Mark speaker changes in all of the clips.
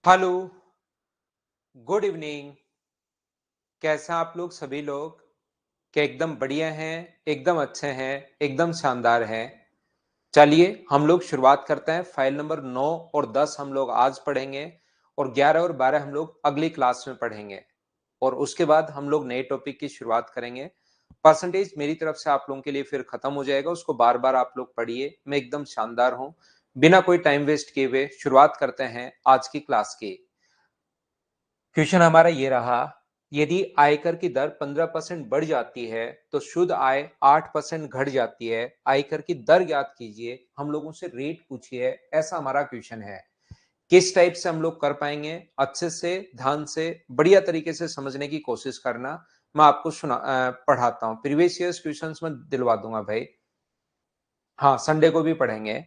Speaker 1: Hello, good evening. कैसे हैं आप लोग सभी लोग? क्या एकदम बढ़िया हैं, एकदम अच्छे हैं, एकदम शानदार हैं? चलिए हम लोग शुरुआत करते हैं। फाइल नंबर 9 और 10 हम लोग आज पढ़ेंगे और 11 और 12 हम लोग अगली क्लास में पढ़ेंगे और उसके बाद हम लोग नए टॉपिक की शुरुआत करेंगे। परसेंटेज मेरी तरफ से आप लोगों के लिए फिर खत्म हो जाएगा, उसको बार-बार आप लोग पढ़िए। मैं एकदम शानदार हूँ। बिना कोई टाइम वेस्ट किए हुए शुरुआत करते हैं आज की क्लास की। क्वेश्चन हमारा ये रहा, यदि आयकर की दर 15% बढ़ जाती है तो शुद्ध आय 8% घट जाती है। आयकर की दर ज्ञात कीजिए। हम लोगों से रेट पूछिए, ऐसा हमारा क्वेश्चन है। किस टाइप से हम लोग कर पाएंगे? अच्छे से, ध्यान से, बढ़िया तरीके से समझने की कोशिश करना। मैं आपको पढ़ाता हूँ। प्रीवियस ईयर्स क्वेश्चंस में दिलवा दूंगा भाई। हाँ, संडे को भी पढ़ेंगे।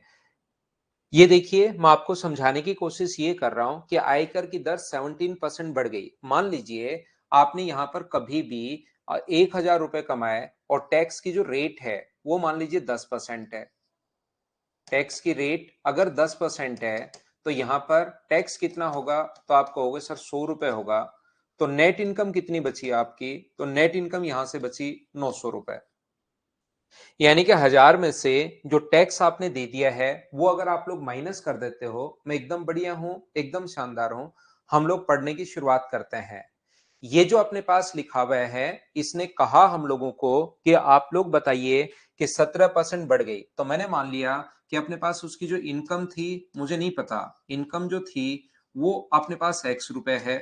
Speaker 1: ये देखिए, मैं आपको समझाने की कोशिश ये कर रहा हूं कि आयकर की दर 17% बढ़ गई। मान लीजिए आपने यहां पर कभी भी 1,000 रुपए कमाए और टैक्स की जो रेट है वो मान लीजिए 10% है। टैक्स की रेट अगर 10% है तो यहां पर टैक्स कितना होगा? तो आपको होगा सर 100 रुपए होगा। तो नेट इनकम कितनी बची आपकी? तो नेट इनकम यहां से बची 900 रुपए। यानी कि 1000 में से जो टैक्स आपने दे दिया है वो अगर आप लोग माइनस कर देते हो। मैं एकदम बढ़िया हूं, एकदम शानदार हूं। हम लोग पढ़ने की शुरुआत करते हैं। ये जो अपने पास लिखा हुआ है, इसने कहा हम लोगों को कि आप लोग बताइए कि 17% बढ़ गई। तो मैंने मान लिया कि अपने पास उसकी जो इनकम थी, मुझे नहीं पता इनकम जो थी वो अपने पास एक्स रुपए है।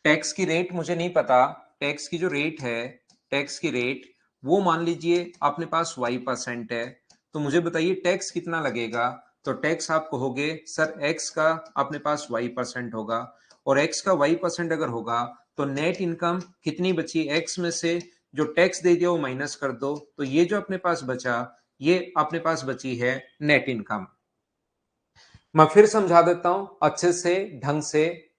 Speaker 1: टैक्स की रेट मुझे नहीं पता। टैक्स की जो रेट है, टैक्स की रेट वो मान लीजिए अपने पास y% है। तो मुझे बताइए टैक्स कितना लगेगा? तो टैक्स आप कहोगे सर x का अपने पास y% होगा और x का y% अगर होगा तो नेट इनकम कितनी बची? x में से जो टैक्स दे दिया वो माइनस कर दो, तो ये जो अपने पास बचा ये अपने पास बची है नेट इनकम। मैं फिर समझा देता हूं अच्छे से, ढंग से।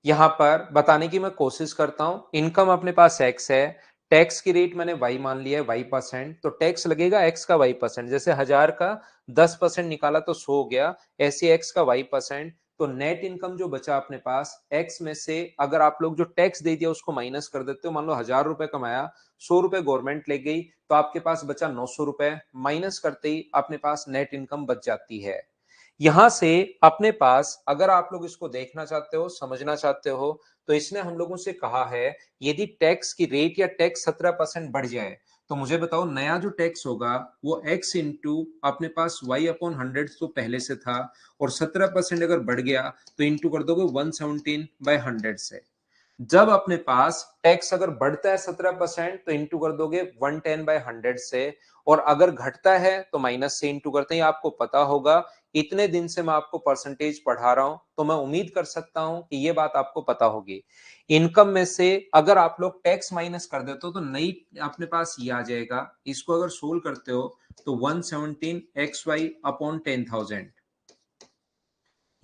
Speaker 1: यहां पर बताने की मैं कोशिश करता हूं। इनकम अपने पास एक्स है, टैक्स की रेट मैंने वाई मान लिया है, y%। तो टैक्स लगेगा एक्स का y%। जैसे 1000 का 10% निकाला तो 100 हो गया, ऐसे एक्स का y%। तो नेट इनकम जो बचा अपने पास एक्स में से अगर आप लोग जो टैक्स दे दिया उसको माइनस कर देते हो, मान लो 1000 रुपए कमाया, 100 रुपए गवर्नमेंट ले गई, तो आपके पास बचा 900 रुपए। माइनस करते ही अपने पास नेट इनकम बच जाती है। यहां से अपने पास अगर आप लोग इसको देखना चाहते हो, समझना चाहते हो, तो इसने हम लोगों से कहा है यदि टैक्स की रेट या टैक्स 17% बढ़ जाए तो मुझे बताओ नया जो टैक्स होगा वो x इंटू अपने पास y/100 तो पहले से था और 17% अगर बढ़ गया तो इंटू कर दोगे 117/100 से। जब अपने पास टैक्स अगर बढ़ता है 17% तो इंटू कर दोगे 110/100 से, और अगर घटता है तो माइनस से इंटू करते हैं। आपको पता होगा, इतने दिन से मैं आपको परसेंटेज पढ़ा रहा हूं तो मैं उम्मीद कर सकता हूं कि ये बात आपको पता होगी। इनकम में से अगर आप लोग टैक्स माइनस कर देते हो तो नई अपने पास ये आ जाएगा। इसको अगर सोल्व करते हो तो 117xy/10,000।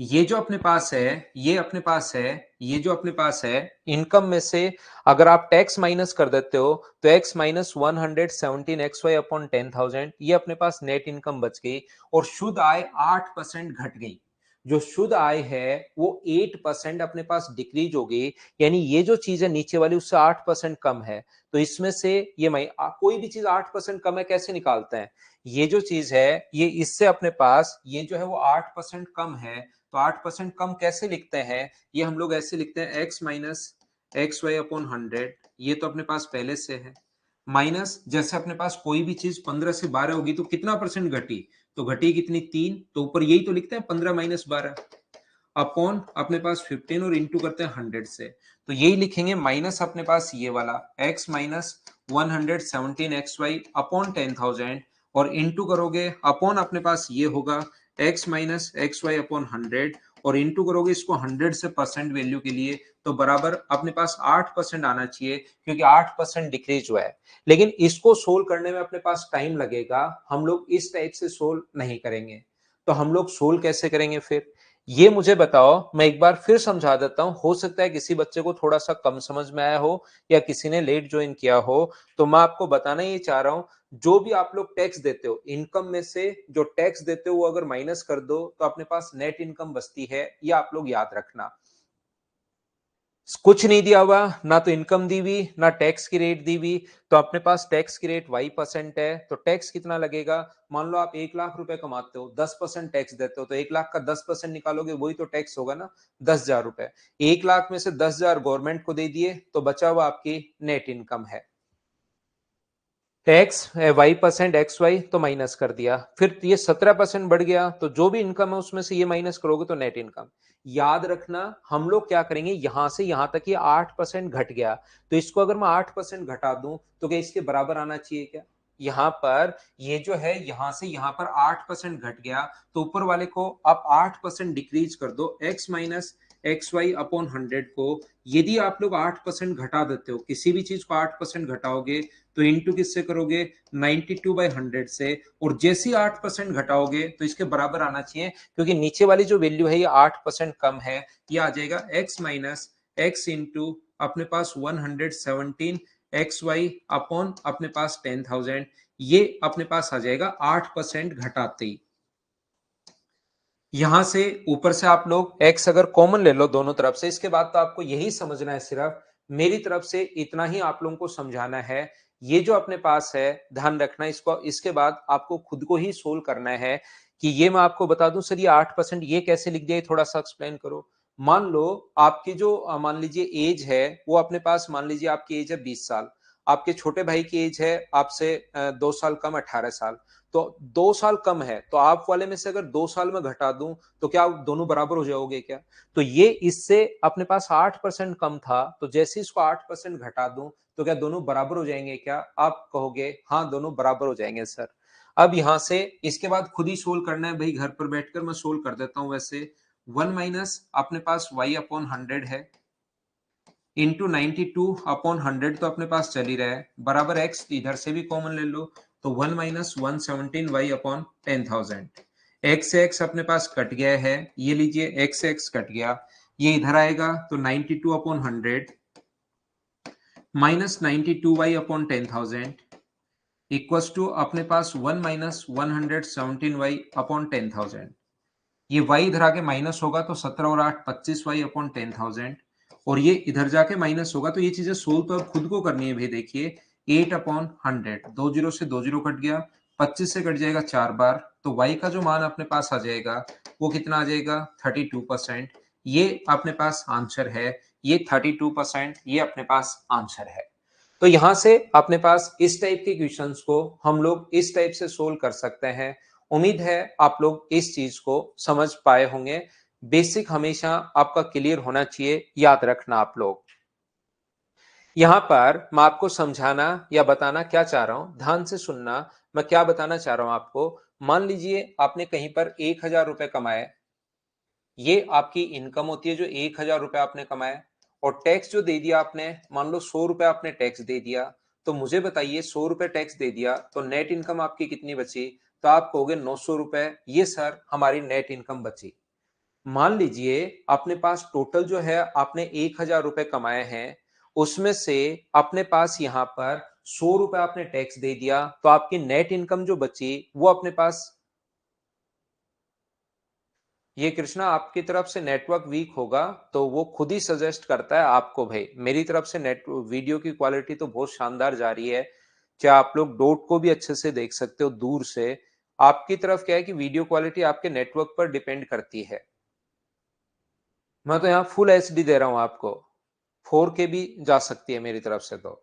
Speaker 1: ये जो अपने पास है, ये अपने पास है, ये जो अपने पास है इनकम में से अगर आप टैक्स माइनस कर देते हो तो x माइनस 117xy/10,000, ये अपने पास नेट इनकम बच गई और शुद्ध आय 8% घट गई। जो शुद्ध आय है वो 8% अपने पास डिक्रीज हो गई। यानी ये जो चीज है नीचे वाली उससे 8% कम है। तो इसमें से ये कोई भी चीज 8% कम है कैसे निकालते हैं? ये जो चीज है ये इससे अपने पास ये जो है वो 8% कम है। तो 8% कम कैसे लिखते हैं? ये हम लोग ऐसे लिखते हैं x माइनस xy/100। ये तो अपने पास पहले से है। माइनस जैसे अपने पास कोई भी चीज 15 से 12 होगी तो कितना परसेंट घटी? तो घटी कितनी? 3। तो ऊपर यही तो लिखते हैं 15 माइनस 12 अपॉन अपने पास 15 और इंटू करते हैं 100 से। तो यही लिखेंगे माइनस अपने पास ये वाला x माइनस 117xy/10,000 और इंटू करोगे अपॉन अपने पास ये होगा x माइनस xy/100 और इंटू करोगे इसको 100 से परसेंट वैल्यू के लिए तो बराबर अपने पास 8% आना चाहिए, क्योंकि 8% डिक्रीज हुआ है। लेकिन इसको सोल्व करने में अपने पास टाइम लगेगा। हम लोग इस टाइप से सोल्व नहीं करेंगे। तो हम लोग सोल्व कैसे करेंगे फिर? ये मुझे बताओ। मैं एक बार फिर समझा देता हूं, हो सकता है किसी बच्चे को थोड़ा सा कम समझ में आया हो या किसी ने लेट ज्वाइन किया हो। तो मैं आपको बताना ये चाह रहा हूं, जो भी आप लोग टैक्स देते हो, इनकम में से जो टैक्स देते हो वो अगर माइनस कर दो तो अपने पास नेट इनकम बचती है, ये आप लोग याद रखना। कुछ नहीं दिया हुआ, ना तो इनकम दी हुई ना टैक्स की रेट दी हुई, तो अपने पास टैक्स की रेट y% है, तो टैक्स कितना लगेगा? मान लो आप 1 लाख रुपए कमाते हो, 10% टैक्स देते हो, तो 1 लाख का 10% निकालोगे, वही तो टैक्स होगा ना, 10,000 रुपए। 1 लाख में से 10,000 गवर्नमेंट को दे दिए, तो बचा हुआ आपकी नेट इनकम है। टैक्स y% XY तो माइनस कर दिया, फिर ये 17% बढ़ गया, तो जो भी इनकम है उसमें से ये माइनस करोगे तो नेट इनकम। याद रखना हम लोग क्या करेंगे, यहां से यहां तक ये 8% घट गया, तो इसको अगर मैं 8% घटा दूं तो क्या इसके बराबर आना चाहिए क्या? यहां पर ये जो है यहां से यहां पर 8% घट गया, तो ऊपर वाले को आप 8% डिक्रीज कर दो, x माइनस XY अपॉन 100 को। यदि आप लोग 8% घटा देते हो, किसी भी चीज को 8% घटाओगे तो इंटू किससे करोगे? 92/100 से, और जैसे ही 8% घटाओगे तो इसके बराबर आना चाहिए, क्योंकि नीचे वाली जो वैल्यू है ये 8% कम है, ये आ जाएगा x माइनस एक्स इंटू अपने पास 117 XY अपॉन अपने पास 10,000, ये अपने पास आ जाएगा 8% घटाते ही। यहां से ऊपर से आप लोग x अगर कॉमन ले लो दोनों तरफ से, इसके बाद तो आपको यही समझना है, सिर्फ मेरी तरफ से इतना ही आप लोगों को समझाना है। ये जो अपने पास है ध्यान रखना इसको, इसके बाद आपको खुद को ही सोल्व करना है कि ये मैं आपको बता दूं सर ये 8% ये कैसे लिख दिया, थोड़ा सा एक्सप्लेन करो। मान लो आपकी जो मान लीजिए एज है वो अपने पास, मान लीजिए आपकी एज है 20 साल, आपके छोटे भाई की एज है आपसे 2 साल कम 18 साल, तो 2 साल कम है, तो आप वाले में से अगर 2 साल में घटा दूं तो क्या दोनों बराबर हो जाओगे क्या? तो ये इससे अपने पास 8% कम था, तो जैसे इसको 8% घटा दूं तो क्या दोनों बराबर हो जाएंगे क्या? आप कहोगे हाँ दोनों बराबर हो जाएंगे सर। अब यहां से इसके बाद खुद ही सोल्व करना है भाई, घर पर बैठकर मैं सोल्व कर देता हूं। वैसे 1 माइनस अपने पास y अपॉन 100 है, इंटू 92/100 तो अपने पास चल ही रहा है, बराबर x इधर से भी कॉमन ले लो, तो 1 माइनस 117 y अपॉन 10,000। x से x अपने पास कट गया है, ये लीजिए x से x कट गया, ये इधर आएगा तो 92/100 minus 92y upon 10,000 equals to अपने पास 1 माइनस 117y अपॉन 10,000। ये y इधर आके माइनस होगा तो 17 और 8 25y अपॉन 10,000, और ये इधर जाके माइनस होगा, तो ये चीजें सोल्व तो अब खुद को करनी है भाई। देखिए 8 अपॉन 100, 2 जीरो से 2 जीरो कट गया, 25 से कट जाएगा 4 बार, तो y का जो मान अपने पास आ जाएगा वो कितना आ जाएगा? 32%। ये अपने पास आंसर है, ये 32% ये अपने पास आंसर है। तो यहां से अपने पास इस टाइप के क्वेश्चंस को हम लोग इस टाइप से सोल्व कर सकते हैं। उम्मीद है आप लोग इस चीज को समझ पाए होंगे। बेसिक हमेशा आपका क्लियर होना चाहिए, याद रखना आप लोग। यहां पर मैं आपको समझाना या बताना क्या चाह रहा हूं, ध्यान से सुनना। मैं क्या बताना चाह रहा हूं आपको, मान लीजिए आपने कहीं पर 1,000 रुपए कमाए, ये आपकी इनकम होती है जो 1,000 रुपए आपने कमाए, और टैक्स जो दे दिया आपने, मान लो 100 रुपए आपने टैक्स दे दिया, तो मुझे बताइए 100 रुपए टैक्स दे दिया तो नेट इनकम आपकी कितनी बची? तो आप कहोगे 900 रुपए, ये सर हमारी नेट इनकम बची। मान लीजिए अपने पास टोटल जो है आपने 1,000 रुपए कमाए हैं, उसमें से अपने पास यहाँ पर 100 रुपए आपने टैक्स दे दिया, तो आपकी नेट इनकम जो बची वो अपने पास, ये कृष्णा आपकी तरफ से नेटवर्क वीक होगा तो वो खुद ही सजेस्ट करता है आपको भाई। मेरी तरफ से नेट वीडियो की क्वालिटी तो बहुत शानदार जा रही है, चाहे आप लोग डॉट को भी अच्छे से देख सकते हो दूर से। आपकी तरफ क्या है कि वीडियो क्वालिटी आपके नेटवर्क पर डिपेंड करती है। मैं तो यहाँ फुल एचडी दे रहा हूँ आपको, 4K भी जा सकती है मेरी तरफ से। तो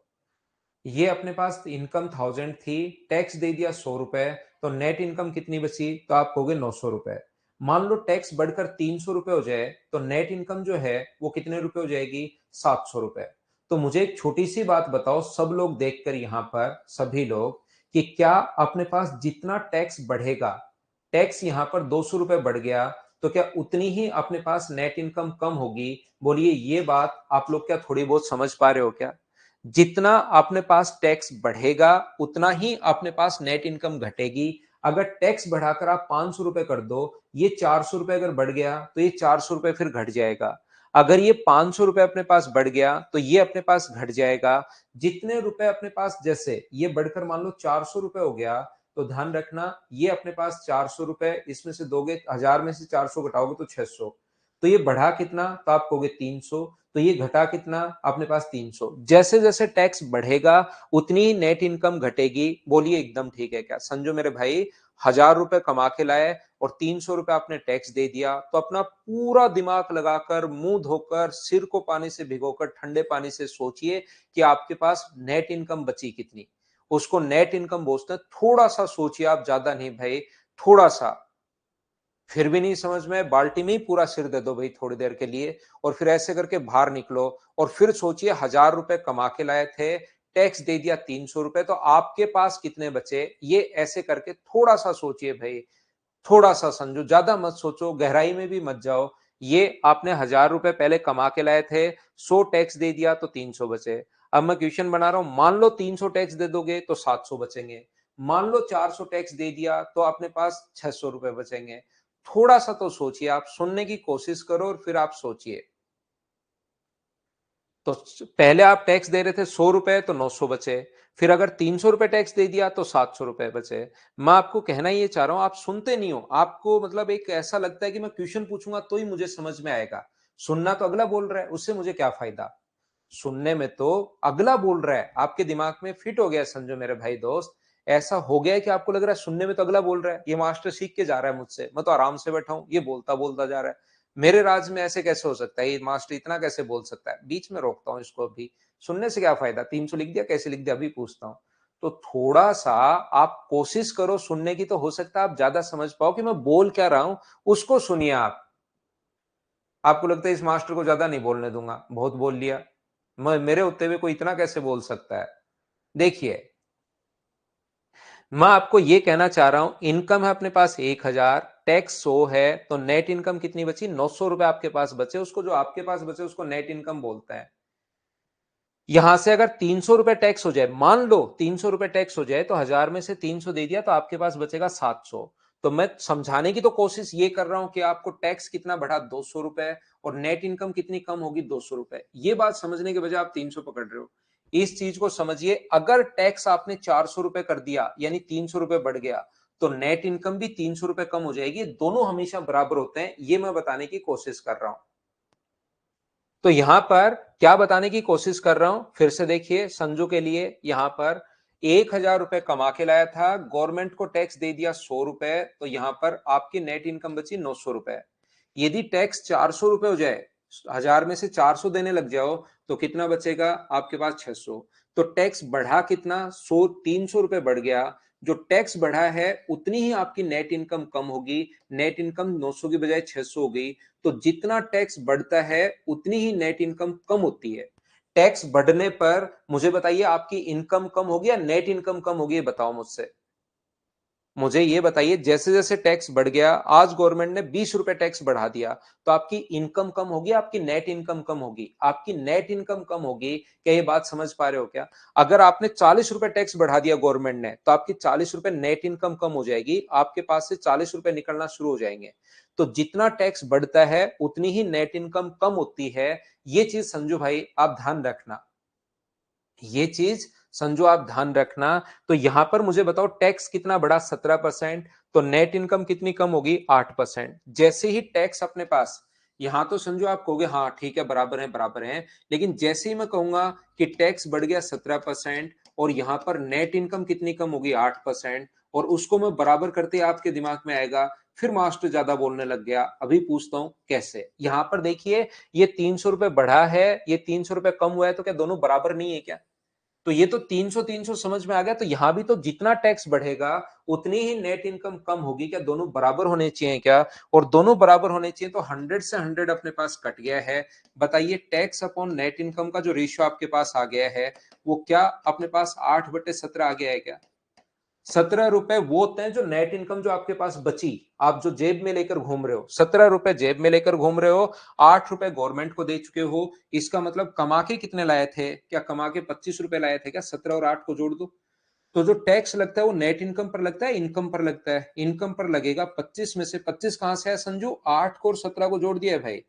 Speaker 1: ये अपने पास इनकम 1000 थी, टैक्स दे दिया 100 रुपए, तो नेट इनकम कितनी बची? तो आप कहोगे 900 रुपए। मान लो टैक्स बढ़कर 300 रुपए हो जाए तो नेट इनकम जो है वो कितने रुपए हो जाएगी? 700 रुपए। तो मुझे एक छोटी सी बात बताओ सब लोग देखकर यहाँ पर, सभी लोग, कि क्या अपने पास जितना टैक्स बढ़ेगा, टैक्स यहाँ पर 200 रुपए बढ़ गया, तो क्या उतनी ही अपने पास नेट इनकम कम होगी? बोलिए ये बात आप लोग क्या थोड़ी बहुत समझ पा रहे हो क्या? जितना अपने पास टैक्स बढ़ेगा उतना ही अपने पास नेट इनकम घटेगी। अगर टैक्स बढ़ाकर आप 500 रुपए कर दो, ये 400 रुपए अगर बढ़ गया तो ये 400 रुपए फिर घट जाएगा। अगर ये 500 रुपए अपने पास बढ़ गया तो ये अपने पास घट जाएगा। जितने रुपए अपने पास, जैसे ये बढ़कर मान लो 400 रुपए हो गया, तो ध्यान रखना ये अपने पास 400 रुपए, इसमें से दोगे 1000 में से 400 घटाओगे तो 600। तो ये बढ़ा कितना, तो आप कहोगे 300। तो ये घटा कितना, अपने पास 300। जैसे जैसे टैक्स बढ़ेगा उतनी ही नेट इनकम घटेगी। बोलिए एकदम ठीक है क्या? समझो मेरे भाई, 1000 रुपए कमा के लाए और 300 रुपए आपने टैक्स दे दिया, तो अपना पूरा दिमाग लगाकर, मुंह धोकर, सिर को पानी से भिगोकर, ठंडे पानी से सोचिए कि आपके पास नेट इनकम बची कितनी। उसको नेट इनकम बोलते हैं। थोड़ा सा सोचिए आप, ज्यादा नहीं भाई, थोड़ा सा। फिर भी नहीं समझ में, बाल्टी में ही पूरा सिर दे दो भाई थोड़ी देर के लिए, और फिर ऐसे करके बाहर निकलो। और फिर सोचिए 1000 रुपए कमा के लाए थे, टैक्स दे दिया 300 रुपए, तो आपके पास कितने बचे? ये ऐसे करके थोड़ा सा सोचिए भाई, थोड़ा सा समझो, ज्यादा मत सोचो, गहराई में भी मत जाओ। ये आपने 1000 रुपए पहले कमा के लाए थे, 100 टैक्स दे दिया तो 300 बचे। अब मैं क्वेश्चन बना रहा हूं, मान लो 300 टैक्स दे दोगे तो 700 बचेंगे। मान लो 400 टैक्स दे दिया तो अपने पास 600 रुपए बचेंगे। थोड़ा सा तो सोचिए, आप सुनने की कोशिश करो और फिर आप सोचिए। तो पहले आप टैक्स दे रहे थे 100 रुपए, तो 900 बचे। फिर अगर 300 रुपए टैक्स दे दिया तो 700 रुपए बचे। मैं आपको कहना ये चाह रहा हूं, आप सुनते नहीं हो। आपको मतलब एक ऐसा लगता है कि मैं क्वेश्चन पूछूंगा तो ही मुझे समझ में आएगा। सुनना तो अगला बोल रहा है, उससे मुझे क्या फायदा? सुनने में तो अगला बोल रहा है, आपके दिमाग में फिट हो गया, समझो मेरे भाई दोस्त। ऐसा हो गया है कि आपको लग रहा है सुनने में तो अगला बोल रहा है, ये मास्टर सीख के जा रहा है मुझसे, मैं तो आराम से बैठा हूं, ये बोलता बोलता जा रहा है। मेरे राज में ऐसे कैसे हो सकता है? ये मास्टर इतना कैसे बोल सकता है? बीच में रोकता हूं इसको अभी। सुनने से क्या फायदा? 300 लिख दिया, कैसे लिख दिया अभी पूछता हूं। तो थोड़ा सा आप कोशिश करो सुनने की, तो हो सकता है आप ज्यादा समझ पाओ कि मैं बोल क्या रहा हूं। उसको सुनिए आप। आपको लगता है इस मास्टर को ज्यादा नहीं बोलने दूंगा, बहुत बोल लिया, मैं मेरे होते हुए कोई इतना कैसे बोल सकता है? देखिए, मैं आपको ये कहना चाह रहा हूं, इनकम है अपने पास 1000, टैक्स 100 है, तो नेट इनकम कितनी बची? 900 रुपए आपके पास बचे। उसको, जो आपके पास बचे, उसको नेट इनकम बोलता है। यहां से अगर 300 रुपए टैक्स हो जाए, मान लो 300 रुपए टैक्स हो जाए, तो 1000 में से 300 दे दिया तो आपके पास बचेगा 700। तो मैं समझाने की तो कोशिश ये कर रहा हूं कि आपको टैक्स कितना बढ़ा, 200 रुपए, और नेट इनकम कितनी कम होगी, 200 रुपए। ये बात समझने के बजाय आप 300 पकड़ रहे हो। इस चीज को समझिए, अगर टैक्स आपने 400 रुपए कर दिया, यानी 300 रुपए बढ़ गया, तो नेट इनकम भी 300 रुपए कम हो जाएगी। दोनों हमेशा बराबर होते हैं, ये मैं बताने की कोशिश कर रहा हूं। तो यहां पर क्या बताने की कोशिश कर रहा हूं, फिर से देखिए संजू के लिए। यहां पर 1000 रुपए कमा के लाया था, गवर्नमेंट को टैक्स दे दिया 100 रुपए, तो यहां पर आपकी नेट इनकम बची 900 रुपए। यदि टैक्स 400 रुपए हो जाए, 1000 में से 400 देने लग जाओ, तो कितना बचेगा आपके पास? 600। तो टैक्स बढ़ा कितना? 300 रुपए बढ़ गया। जो टैक्स बढ़ा है उतनी ही आपकी नेट इनकम कम होगी। नेट इनकम 900 की बजाय 600 हो गई। तो जितना टैक्स बढ़ता है उतनी ही नेट इनकम कम होती है। टैक्स बढ़ने पर मुझे बताइए, आपकी इनकम कम होगी या नेट इनकम कम होगी? बताओ मुझसे, मुझे ये बताइए। जैसे जैसे टैक्स बढ़ गया, आज गवर्नमेंट ने 20 रुपए टैक्स बढ़ा दिया, तो आपकी इनकम कम होगी, आपकी नेट इनकम कम होगी? आपकी नेट इनकम कम होगी। क्या ये बात समझ पा रहे हो क्या? अगर आपने 40 रुपए टैक्स बढ़ा दिया गवर्नमेंट ने, तो आपकी 40 रुपए नेट इनकम कम हो जाएगी, आपके पास से 40 रुपए निकलना शुरू हो जाएंगे। तो जितना टैक्स बढ़ता है उतनी ही नेट इनकम कम होती है। ये चीज संजू भाई आप ध्यान रखना, ये चीज संजू आप ध्यान रखना। तो यहां पर मुझे बताओ, टैक्स कितना बढ़ा? 17%। तो नेट इनकम कितनी कम होगी? 8%। जैसे ही टैक्स अपने पास, यहां तो संजू आप कहोगे हाँ ठीक है, बराबर है बराबर है, लेकिन जैसे ही मैं कहूंगा कि टैक्स बढ़ गया 17%, और यहां पर नेट इनकम कितनी कम होगी? 8%, और उसको मैं बराबर करते ही आपके दिमाग में आएगा, फिर मास्टर ज्यादा बोलने लग गया। अभी पूछता हूं कैसे। यहां पर देखिए, ये 300 रुपए बढ़ा है, ये 300 रुपए कम हुआ है, तो क्या दोनों बराबर नहीं है क्या? तो ये तो 300 300 समझ में आ गया। तो यहां भी तो जितना टैक्स बढ़ेगा उतनी ही नेट इनकम कम होगी। क्या दोनों बराबर होने चाहिए क्या? और दोनों बराबर होने चाहिए, तो 100 से 100 अपने पास कट गया है। बताइए, टैक्स अपॉन नेट इनकम का जो रेशियो आपके पास आ गया है, वो क्या अपने पास 8/17 आ गया है क्या? 17 रुपए वो होते हैं जो नेट इनकम जो आपके पास बची, आप जो जेब में लेकर घूम रहे हो, 17 रुपए जेब में लेकर घूम रहे हो, 8 रुपए गवर्नमेंट को दे चुके हो। इसका मतलब कमा के कितने लाए थे? क्या कमा के 25 रुपए लाए थे क्या? 17 और 8 को जोड़ दो। तो जो टैक्स लगता है वो नेट इनकम पर लगता है, इनकम पर लगता है? इनकम पर लगेगा। 25 में से 25 कहां से है संजू? 8 को और 17 को जोड़ दिया है भाई,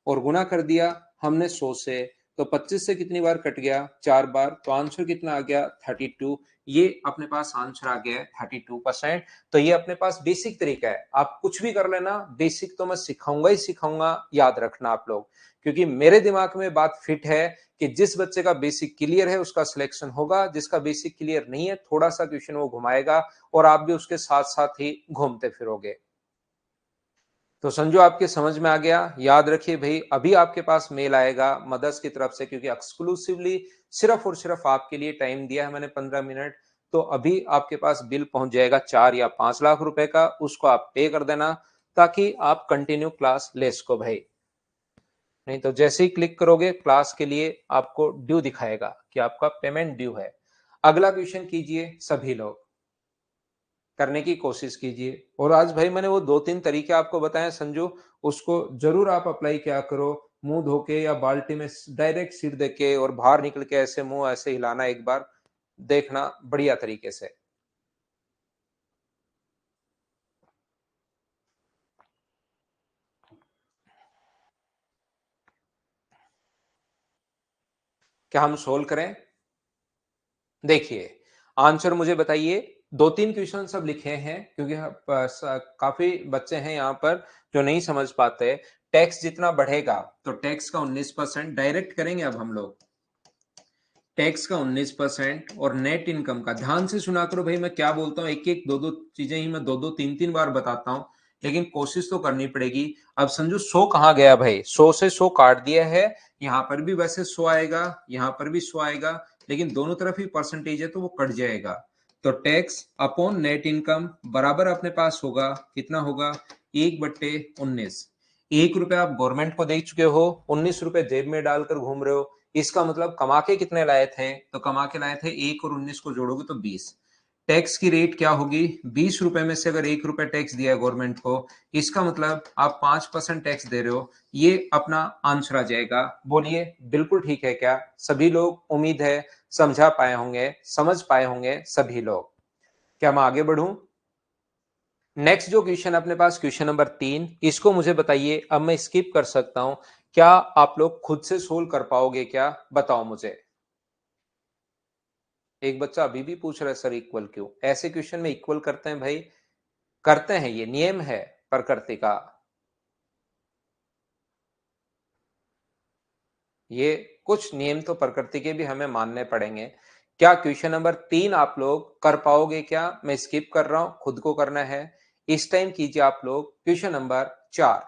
Speaker 1: और गुना कर दिया हमने 100 से, तो 25 से कितनी बार कट गया, 4 बार, तो आंसर कितना आ गया 32। ये अपने पास आंसर आ गया 32%। तो ये अपने पास बेसिक तरीका है, आप कुछ भी कर लेना, बेसिक तो मैं सिखाऊंगा ही सिखाऊंगा, याद रखना आप लोग, क्योंकि मेरे दिमाग में बात फिट है कि जिस बच्चे का बेसिक क्लियर है उसका सिलेक्शन होगा, जिसका बेसिक क्लियर नहीं है थोड़ा सा क्वेश्चन वो घुमाएगा और आप भी उसके साथ साथ ही घूमते फिरोगे। तो संजू आपके समझ में आ गया। याद रखिए भाई, अभी आपके पास मेल आएगा मदर्स की तरफ से, क्योंकि एक्सक्लूसिवली सिर्फ और सिर्फ आपके लिए टाइम दिया है मैंने 15 मिनट। तो अभी आपके पास बिल पहुंच जाएगा 4 या 5 लाख रुपए का, उसको आप पे कर देना ताकि आप कंटिन्यू क्लास ले सको भाई। नहीं तो जैसे ही क्लिक करोगे क्लास के लिए आपको ड्यू दिखाएगा कि आपका पेमेंट ड्यू है। अगला क्वेश्चन कीजिए सभी लोग, करने की कोशिश कीजिए। और आज भाई मैंने वो 2-3 तरीके आपको बताए संजू, उसको जरूर आप अप्लाई किया करो। मुंह धो के या बाल्टी में डायरेक्ट सिर दे के और बाहर निकल के ऐसे मुंह ऐसे हिलाना, एक बार देखना बढ़िया तरीके से। क्या हम सोल्व करें? देखिए आंसर मुझे बताइए। 2-3 क्वेश्चन सब लिखे हैं क्योंकि काफी बच्चे हैं यहाँ पर जो नहीं समझ पाते। टैक्स जितना बढ़ेगा तो टैक्स का 19% डायरेक्ट करेंगे। अब हम लोग टैक्स का 19% और नेट इनकम का, ध्यान से सुना करो भाई, मैं क्या बोलता हूँ, एक एक दो दो चीजें ही मैं 2-2 3-3 बार बताता हूँ, लेकिन कोशिश तो करनी पड़ेगी। अब समझो 100 कहाँ गया भाई, 100 से 100 काट दिया है, यहाँ पर भी वैसे 100 आएगा, यहाँ पर भी 100 आएगा, लेकिन दोनों तरफ ही परसेंटेज है तो वो कट जाएगा। तो टैक्स अपॉन नेट इनकम बराबर अपने पास होगा, कितना होगा, 1/19। 1 रुपए आप गवर्नमेंट को दे चुके हो, 19 रुपए जेब में डालकर घूम रहे हो। इसका मतलब कमा के कितने लाए थे, तो कमा के लाए थे 1 और 19 को जोड़ोगे तो 20। टैक्स की रेट क्या होगी, 20 रुपए में से अगर 1 रुपए टैक्स दिया है गवर्नमेंट को, इसका मतलब आप 5% टैक्स दे रहे हो। ये अपना आंसर आ जाएगा। बोलिए बिल्कुल ठीक है क्या सभी लोग? उम्मीद है समझा पाए होंगे, समझ पाए होंगे सभी लोग। क्या मैं आगे बढ़ूं? नेक्स्ट जो क्वेश्चन अपने पास, क्वेश्चन नंबर 3, इसको मुझे बताइए। अब मैं स्किप कर सकता हूं, क्या आप लोग खुद से सोल्व कर पाओगे क्या, बताओ मुझे। एक बच्चा अभी भी पूछ रहा है सर इक्वल क्यों? ऐसे क्वेश्चन में इक्वल करते हैं भाई, करते हैं, ये नियम है प्रकृति का। ये कुछ नियम तो प्रकृति के भी हमें मानने पड़ेंगे। क्या क्वेश्चन नंबर 3 आप लोग कर पाओगे क्या? मैं स्किप कर रहा हूं, खुद को करना है। इस टाइम कीजिए आप लोग क्वेश्चन नंबर 4।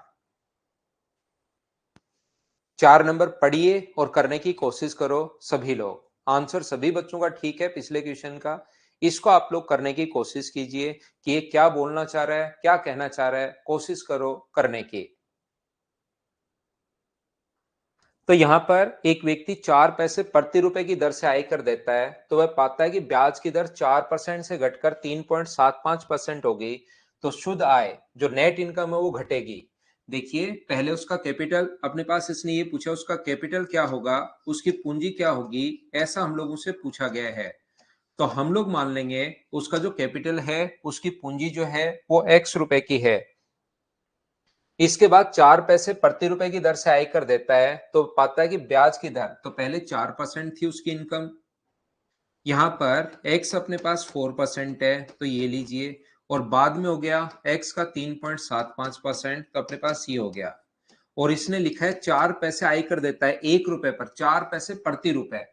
Speaker 1: 4 नंबर पढ़िए और करने की कोशिश करो सभी लोग। आंसर सभी बच्चों का ठीक है पिछले क्वेश्चन का। इसको आप लोग करने की कोशिश कीजिए कि ये क्या बोलना चाह रहा है, क्या कहना चाह रहा है, कोशिश करो करने की। तो यहां पर एक व्यक्ति 4 पैसे प्रति रुपए की दर से आयकर देता है, तो वह पाता है कि ब्याज की दर 4% से घटकर 3.75% होगी, तो शुद्ध आय जो नेट इनकम है वो घटेगी। देखिए पहले उसका कैपिटल अपने पास, इसने ये पूछा उसका कैपिटल क्या होगा, उसकी पूंजी क्या होगी, ऐसा हम लोगों से पूछा गया है। तो हम लोग मान लेंगे उसका जो कैपिटल है, उसकी पूंजी जो है वो x रुपए की है। इसके बाद 4 पैसे प्रति रुपए की दर से आयकर देता है, तो पाता है कि ब्याज की दर, तो पहले 4% थी उसकी इनकम, यहां पर x अपने पास 4% है तो ये लीजिए, और बाद में हो गया x का 3.75%, तो अपने पास ये हो गया। और इसने लिखा है 4 पैसे आयकर देता है 1 रुपए पर, 4 पैसे प्रति रुपए,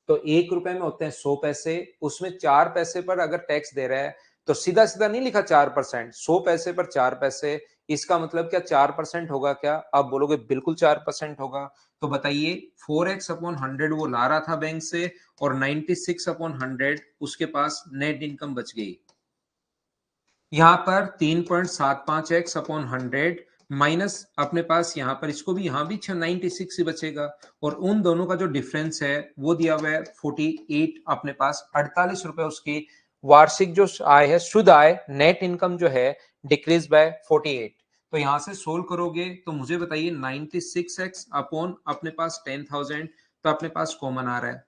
Speaker 1: तो 1 रुपए में होते हैं 100 पैसे, उसमें 4 पैसे पर अगर टैक्स दे रहा है तो सीधा सीधा नहीं लिखा 4%, 100 पैसे पर 4 पैसे, इसका मतलब क्या 4% होगा क्या? आप बोलोगे बिल्कुल 4% होगा। तो बताइए 4x अपॉन 100 वो ला रहा था बैंक से, और 96 अपॉन 100 उसके पास नेट इनकम बच गई। यहां पर 3.75x अपॉन 100 माइनस अपने पास यहां पर, इसको भी यहां भी 96 ही बचेगा, और उन दोनों का जो डिफरेंस है वो दिया हुआ है 48, अपने पास 48 रुपए उसकी वार्षिक जो आय है, शुद्ध आय, नेट इनकम जो है डिक्रीज बाय 48। तो यहां से सोल्व करोगे तो मुझे बताइए 96x अपॉन अपने पास 10,000, तो अपने पास कॉमन आ रहा है,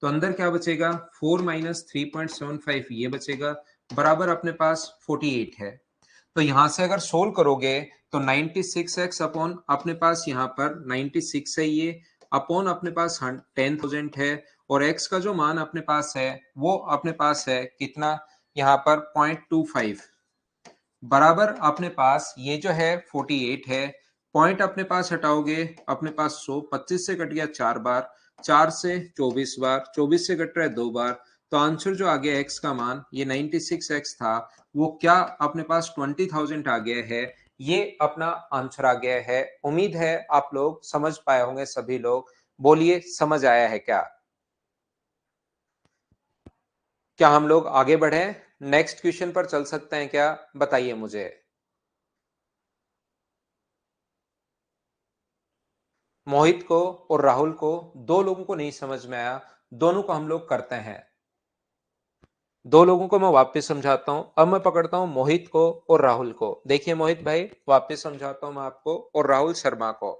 Speaker 1: तो अंदर क्या बचेगा, 4 माइनस 3.75 ये बचेगा, बराबर अपने पास 48 है। तो यहां से अगर सोल्व करोगे तो 96x अपॉन अपने पास यहाँ पर 96 है, ये अपॉन अपने पास 10,000 है, और x का जो मान अपने पास है वो अपने पास है कितना, यहाँ पर 0.25 बराबर अपने पास ये जो है 48 है। पॉइंट अपने पास हटाओगे, अपने पास 100, 25 से कट गया 4 बार, 4 से 24 बार, 24 से कट रहा है 2 बार, तो आंसर जो आ गया x का मान ये 96x था, वो क्या अपने पास 20,000 आ गया है। ये अपना आंसर आ गया है। उम्मीद है आप लोग समझ पाए होंगे सभी लोग। बोलिए समझ आया है क्या? क्या हम लोग आगे बढ़े, नेक्स्ट क्वेश्चन पर चल सकते हैं क्या? बताइए मुझे। मोहित को और राहुल को, दो लोगों को नहीं समझ में आया, दोनों को हम लोग करते हैं। दो लोगों को मैं वापस समझाता हूं। अब मैं पकड़ता हूं मोहित को और राहुल को। देखिए मोहित भाई, वापस समझाता हूं मैं आपको, और राहुल शर्मा को,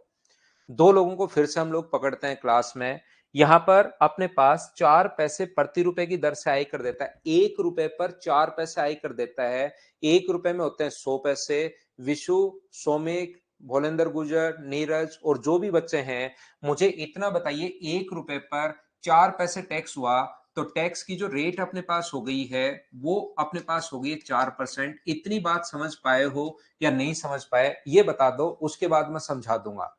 Speaker 1: दो लोगों को फिर से हम लोग पकड़ते हैं क्लास में। यहां पर अपने पास 4 पैसे प्रति रुपए की दर से आय कर देता है, 1 रुपए पर 4 पैसे आय कर देता है। 1 रुपए में होते हैं 100 पैसे। विशु, सौमिक, भोलेंद्र गुजर, नीरज और जो भी बच्चे हैं, मुझे इतना बताइए, 1 रुपए पर 4 पैसे टैक्स हुआ, तो टैक्स की जो रेट अपने पास हो गई है वो अपने पास हो गई 4%। इतनी बात समझ पाए हो या नहीं समझ पाए ये बता दो, उसके बाद मैं समझा दूंगा।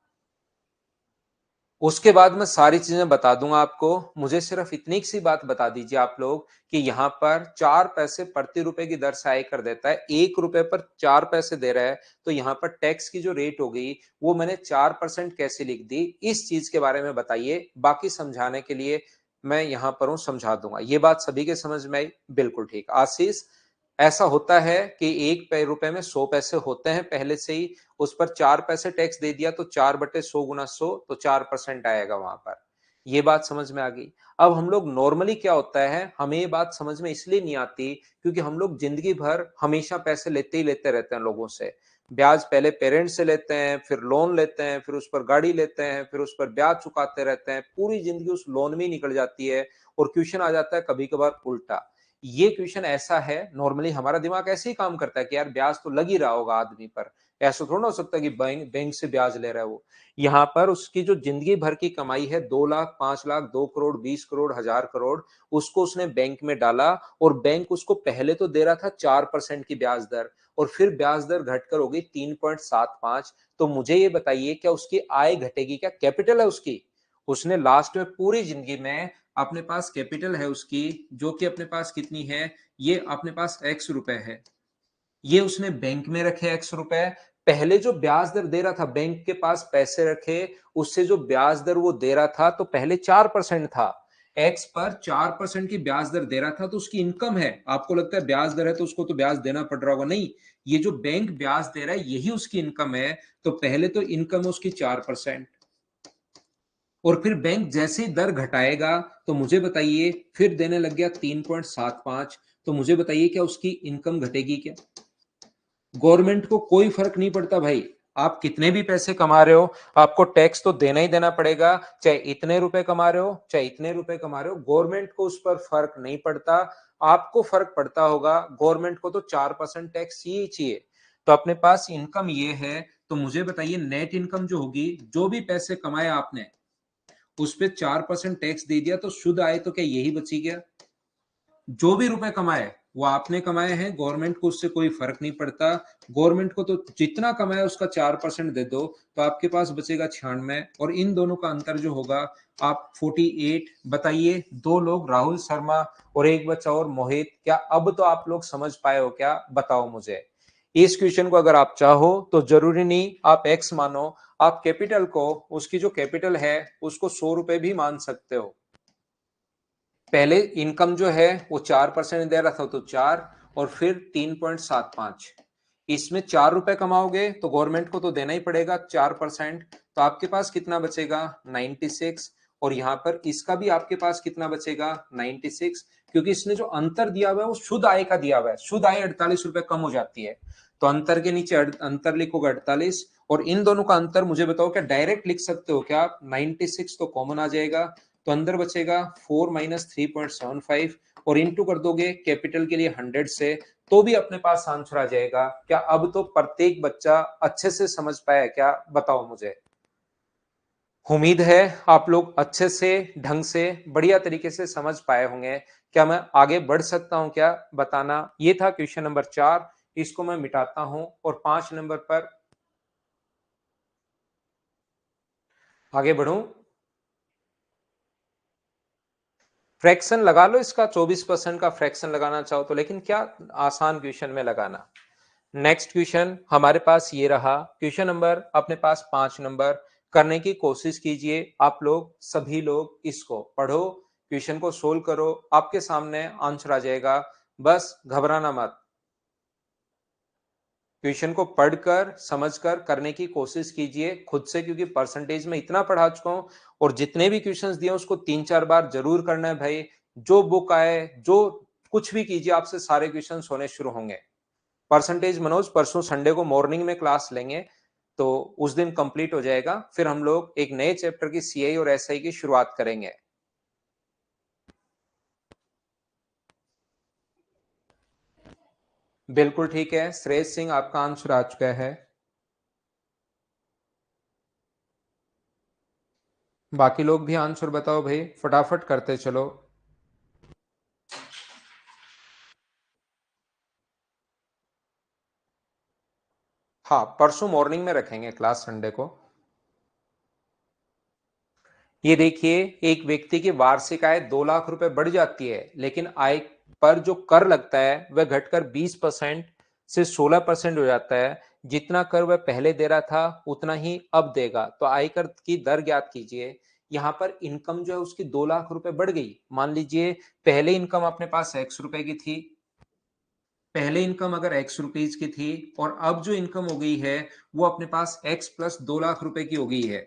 Speaker 1: उसके बाद मैं सारी चीजें बता दूंगा आपको। मुझे सिर्फ इतनी सी बात बता दीजिए आप लोग कि यहाँ पर 4 पैसे प्रति रुपए की दर से आय कर देता है, 1 रुपए पर 4 पैसे दे रहा है, तो यहाँ पर टैक्स की जो रेट हो गई वो मैंने 4% कैसे लिख दी, इस चीज के बारे में बताइए। बाकी समझाने के लिए मैं यहाँ पर हूं, समझा दूंगा। ये बात सभी के समझ में आई? बिल्कुल ठीक। आशीष, ऐसा होता है कि 1 रुपए में 100 पैसे होते हैं पहले से ही, उस पर 4 पैसे टैक्स दे दिया तो 4/100 गुना 100, तो 4% आएगा वहां पर। ये बात समझ में आ गई। अब हम लोग नॉर्मली क्या होता है, हमें ये बात समझ में इसलिए नहीं आती क्योंकि हम लोग जिंदगी भर हमेशा पैसे लेते ही लेते रहते हैं लोगों से। ब्याज पहले पेरेंट्स से लेते हैं, फिर लोन लेते हैं, फिर उस पर गाड़ी लेते हैं, फिर उस पर ब्याज चुकाते रहते हैं, पूरी जिंदगी उस लोन में ही निकल जाती है। और क्वेश्चन आ जाता है कभी कभार उल्टा। ये क्वेश्चन ऐसा है, नॉर्मली हमारा दिमाग ऐसे ही काम करता है कि यार ब्याज तो लग ही रहा होगा आदमी पर, ऐसा थोड़ा ना हो सकता कि बैंक से ब्याज ले रहा है वो। यहाँ पर उसकी जो जिंदगी भर की कमाई है, 2 लाख, 5 लाख, 2 करोड़, 20 करोड़, 1000 करोड़, उसको उसने बैंक में डाला, और बैंक उसको पहले तो दे रहा था 4% की ब्याज दर, और फिर ब्याज दर घटकर हो गई 3.75। तो मुझे ये बताइए, क्या उसकी आय घटेगी? क्या कैपिटल है उसकी? उसने लास्ट में पूरी जिंदगी में अपने पास कैपिटल है उसकी, जो कि अपने पास कितनी है, ये अपने पास x रुपए है। ये उसने बैंक में रखे x रुपए, पहले जो ब्याज दर दे रहा था, बैंक के पास पैसे रखे, उससे जो ब्याज दर वो दे रहा था, तो पहले 4% था, x पर 4% की ब्याज दर दे रहा था, तो उसकी इनकम है। आपको लगता है ब्याज दर है तो उसको तो ब्याज देना पड़ रहा होगा, नहीं, ये जो बैंक ब्याज दे रहा है यही उसकी इनकम है। तो पहले तो इनकम है उसकी 4%, और फिर बैंक जैसे ही दर घटाएगा, तो मुझे बताइए, फिर देने लग गया 3.75, तो मुझे बताइए क्या उसकी इनकम घटेगी क्या? गवर्नमेंट को कोई फर्क नहीं पड़ता भाई, आप कितने भी पैसे कमा रहे हो, आपको टैक्स तो देना ही देना पड़ेगा, चाहे इतने रुपए कमा रहे हो, चाहे इतने रुपए कमा रहे हो, गवर्नमेंट को उस पर फर्क नहीं पड़ता। आपको फर्क पड़ता होगा, गवर्नमेंट को तो 4% टैक्स ही चाहिए। तो अपने पास इनकम ये है, तो मुझे बताइए नेट इनकम जो होगी, जो भी पैसे कमाए आपने उस पे 4% टैक्स दे दिया, तो शुद्ध आय तो क्या यही बची क्या? जो भी रुपए कमाए वो आपने कमाए हैं, गवर्नमेंट को उससे कोई फर्क नहीं पड़ता। गवर्नमेंट को तो जितना कमाए उसका 4% दे दो, तो आपके पास बचेगा 96, और इन दोनों का अंतर जो होगा आप 48। बताइए, दो लोग राहुल शर्मा और एक बच्चा और मोहित, क्या अब तो आप लोग समझ पाए हो क्या? बताओ मुझे। इस क्वेश्चन को अगर आप चाहो तो जरूरी नहीं आप एक्स मानो, आप कैपिटल को, उसकी जो कैपिटल है उसको 100 रुपए भी मान सकते हो। पहले इनकम जो है वो 4% दे रहा था, तो 4, और फिर 3.75, इसमें 4 रुपए कमाओगे तो गवर्नमेंट को तो देना ही पड़ेगा 4%, तो आपके पास कितना बचेगा? 96। और यहाँ पर इसका भी आपके पास कितना बचेगा? 96, क्योंकि इसने जो अंतर दिया हुआ है वो शुद्ध आय का दिया हुआ है। शुद्ध आय 48 रुपए कम हो जाती है, तो अंतर के नीचे अंतर लिखोगे 48, और इन दोनों का अंतर मुझे बताओ क्या डायरेक्ट लिख सकते हो क्या? 96 तो कॉमन आ जाएगा, तो अंदर बचेगा 4 - 3.75, और इंटू कर दोगे कैपिटल के लिए 100 से, तो भी अपने पास आंसर आ जाएगा। क्या अब तो प्रत्येक बच्चा अच्छे से समझ पाया क्या? बताओ मुझे। उम्मीद है आप लोग अच्छे से, ढंग से, बढ़िया तरीके से समझ पाए होंगे। क्या मैं आगे बढ़ सकता हूं क्या? बताना। ये था क्वेश्चन नंबर 4, इसको मैं मिटाता हूं और 5 नंबर पर आगे बढ़ूं। फ्रैक्शन लगा लो इसका, 24% का फ्रैक्शन लगाना चाहो तो, लेकिन क्या आसान क्वेश्चन में लगाना। नेक्स्ट क्वेश्चन हमारे पास ये रहा, क्वेश्चन नंबर अपने पास 5 नंबर। करने की कोशिश कीजिए आप लोग, सभी लोग इसको पढ़ो, क्वेश्चन को सोल्व करो, आपके सामने आंसर आ जाएगा। बस घबराना मत, क्वेश्चन को पढ़कर समझकर करने की कोशिश कीजिए खुद से, क्योंकि परसेंटेज में इतना पढ़ा चुका हूं और जितने भी क्वेश्चंस दिए उसको 3-4 बार जरूर करना है भाई। जो बुक आए, जो कुछ भी कीजिए, आपसे सारे क्वेश्चंस होने शुरू होंगे। परसेंटेज मनोज परसों संडे को मॉर्निंग में क्लास लेंगे, तो उस दिन कंप्लीट हो जाएगा। फिर हम लोग एक नए चैप्टर की सीआई और एसआई की शुरुआत करेंगे। बिल्कुल ठीक है श्रेयस सिंह, आपका आंसर आ चुका है। बाकी लोग भी आंसर बताओ भाई, फटाफट करते चलो। हाँ, परसों मॉर्निंग में रखेंगे क्लास संडे को। ये देखिए, एक व्यक्ति की वार्षिक आय 2 लाख रुपए बढ़ जाती है, लेकिन आय पर जो कर लगता है वह घटकर 20% से 16% हो जाता है। जितना कर वह पहले दे रहा था उतना ही अब देगा, तो आयकर की दर ज्ञात कीजिए। यहाँ पर इनकम जो है उसकी 2 लाख रुपए बढ़ गई। मान लीजिए पहले इनकम अपने पास एक्स रुपए की थी, पहले इनकम अगर एक्स रुपीज की थी, और अब जो इनकम हो गई है वो अपने पास एक्स प्लस 2 लाख रुपए की हो गई है।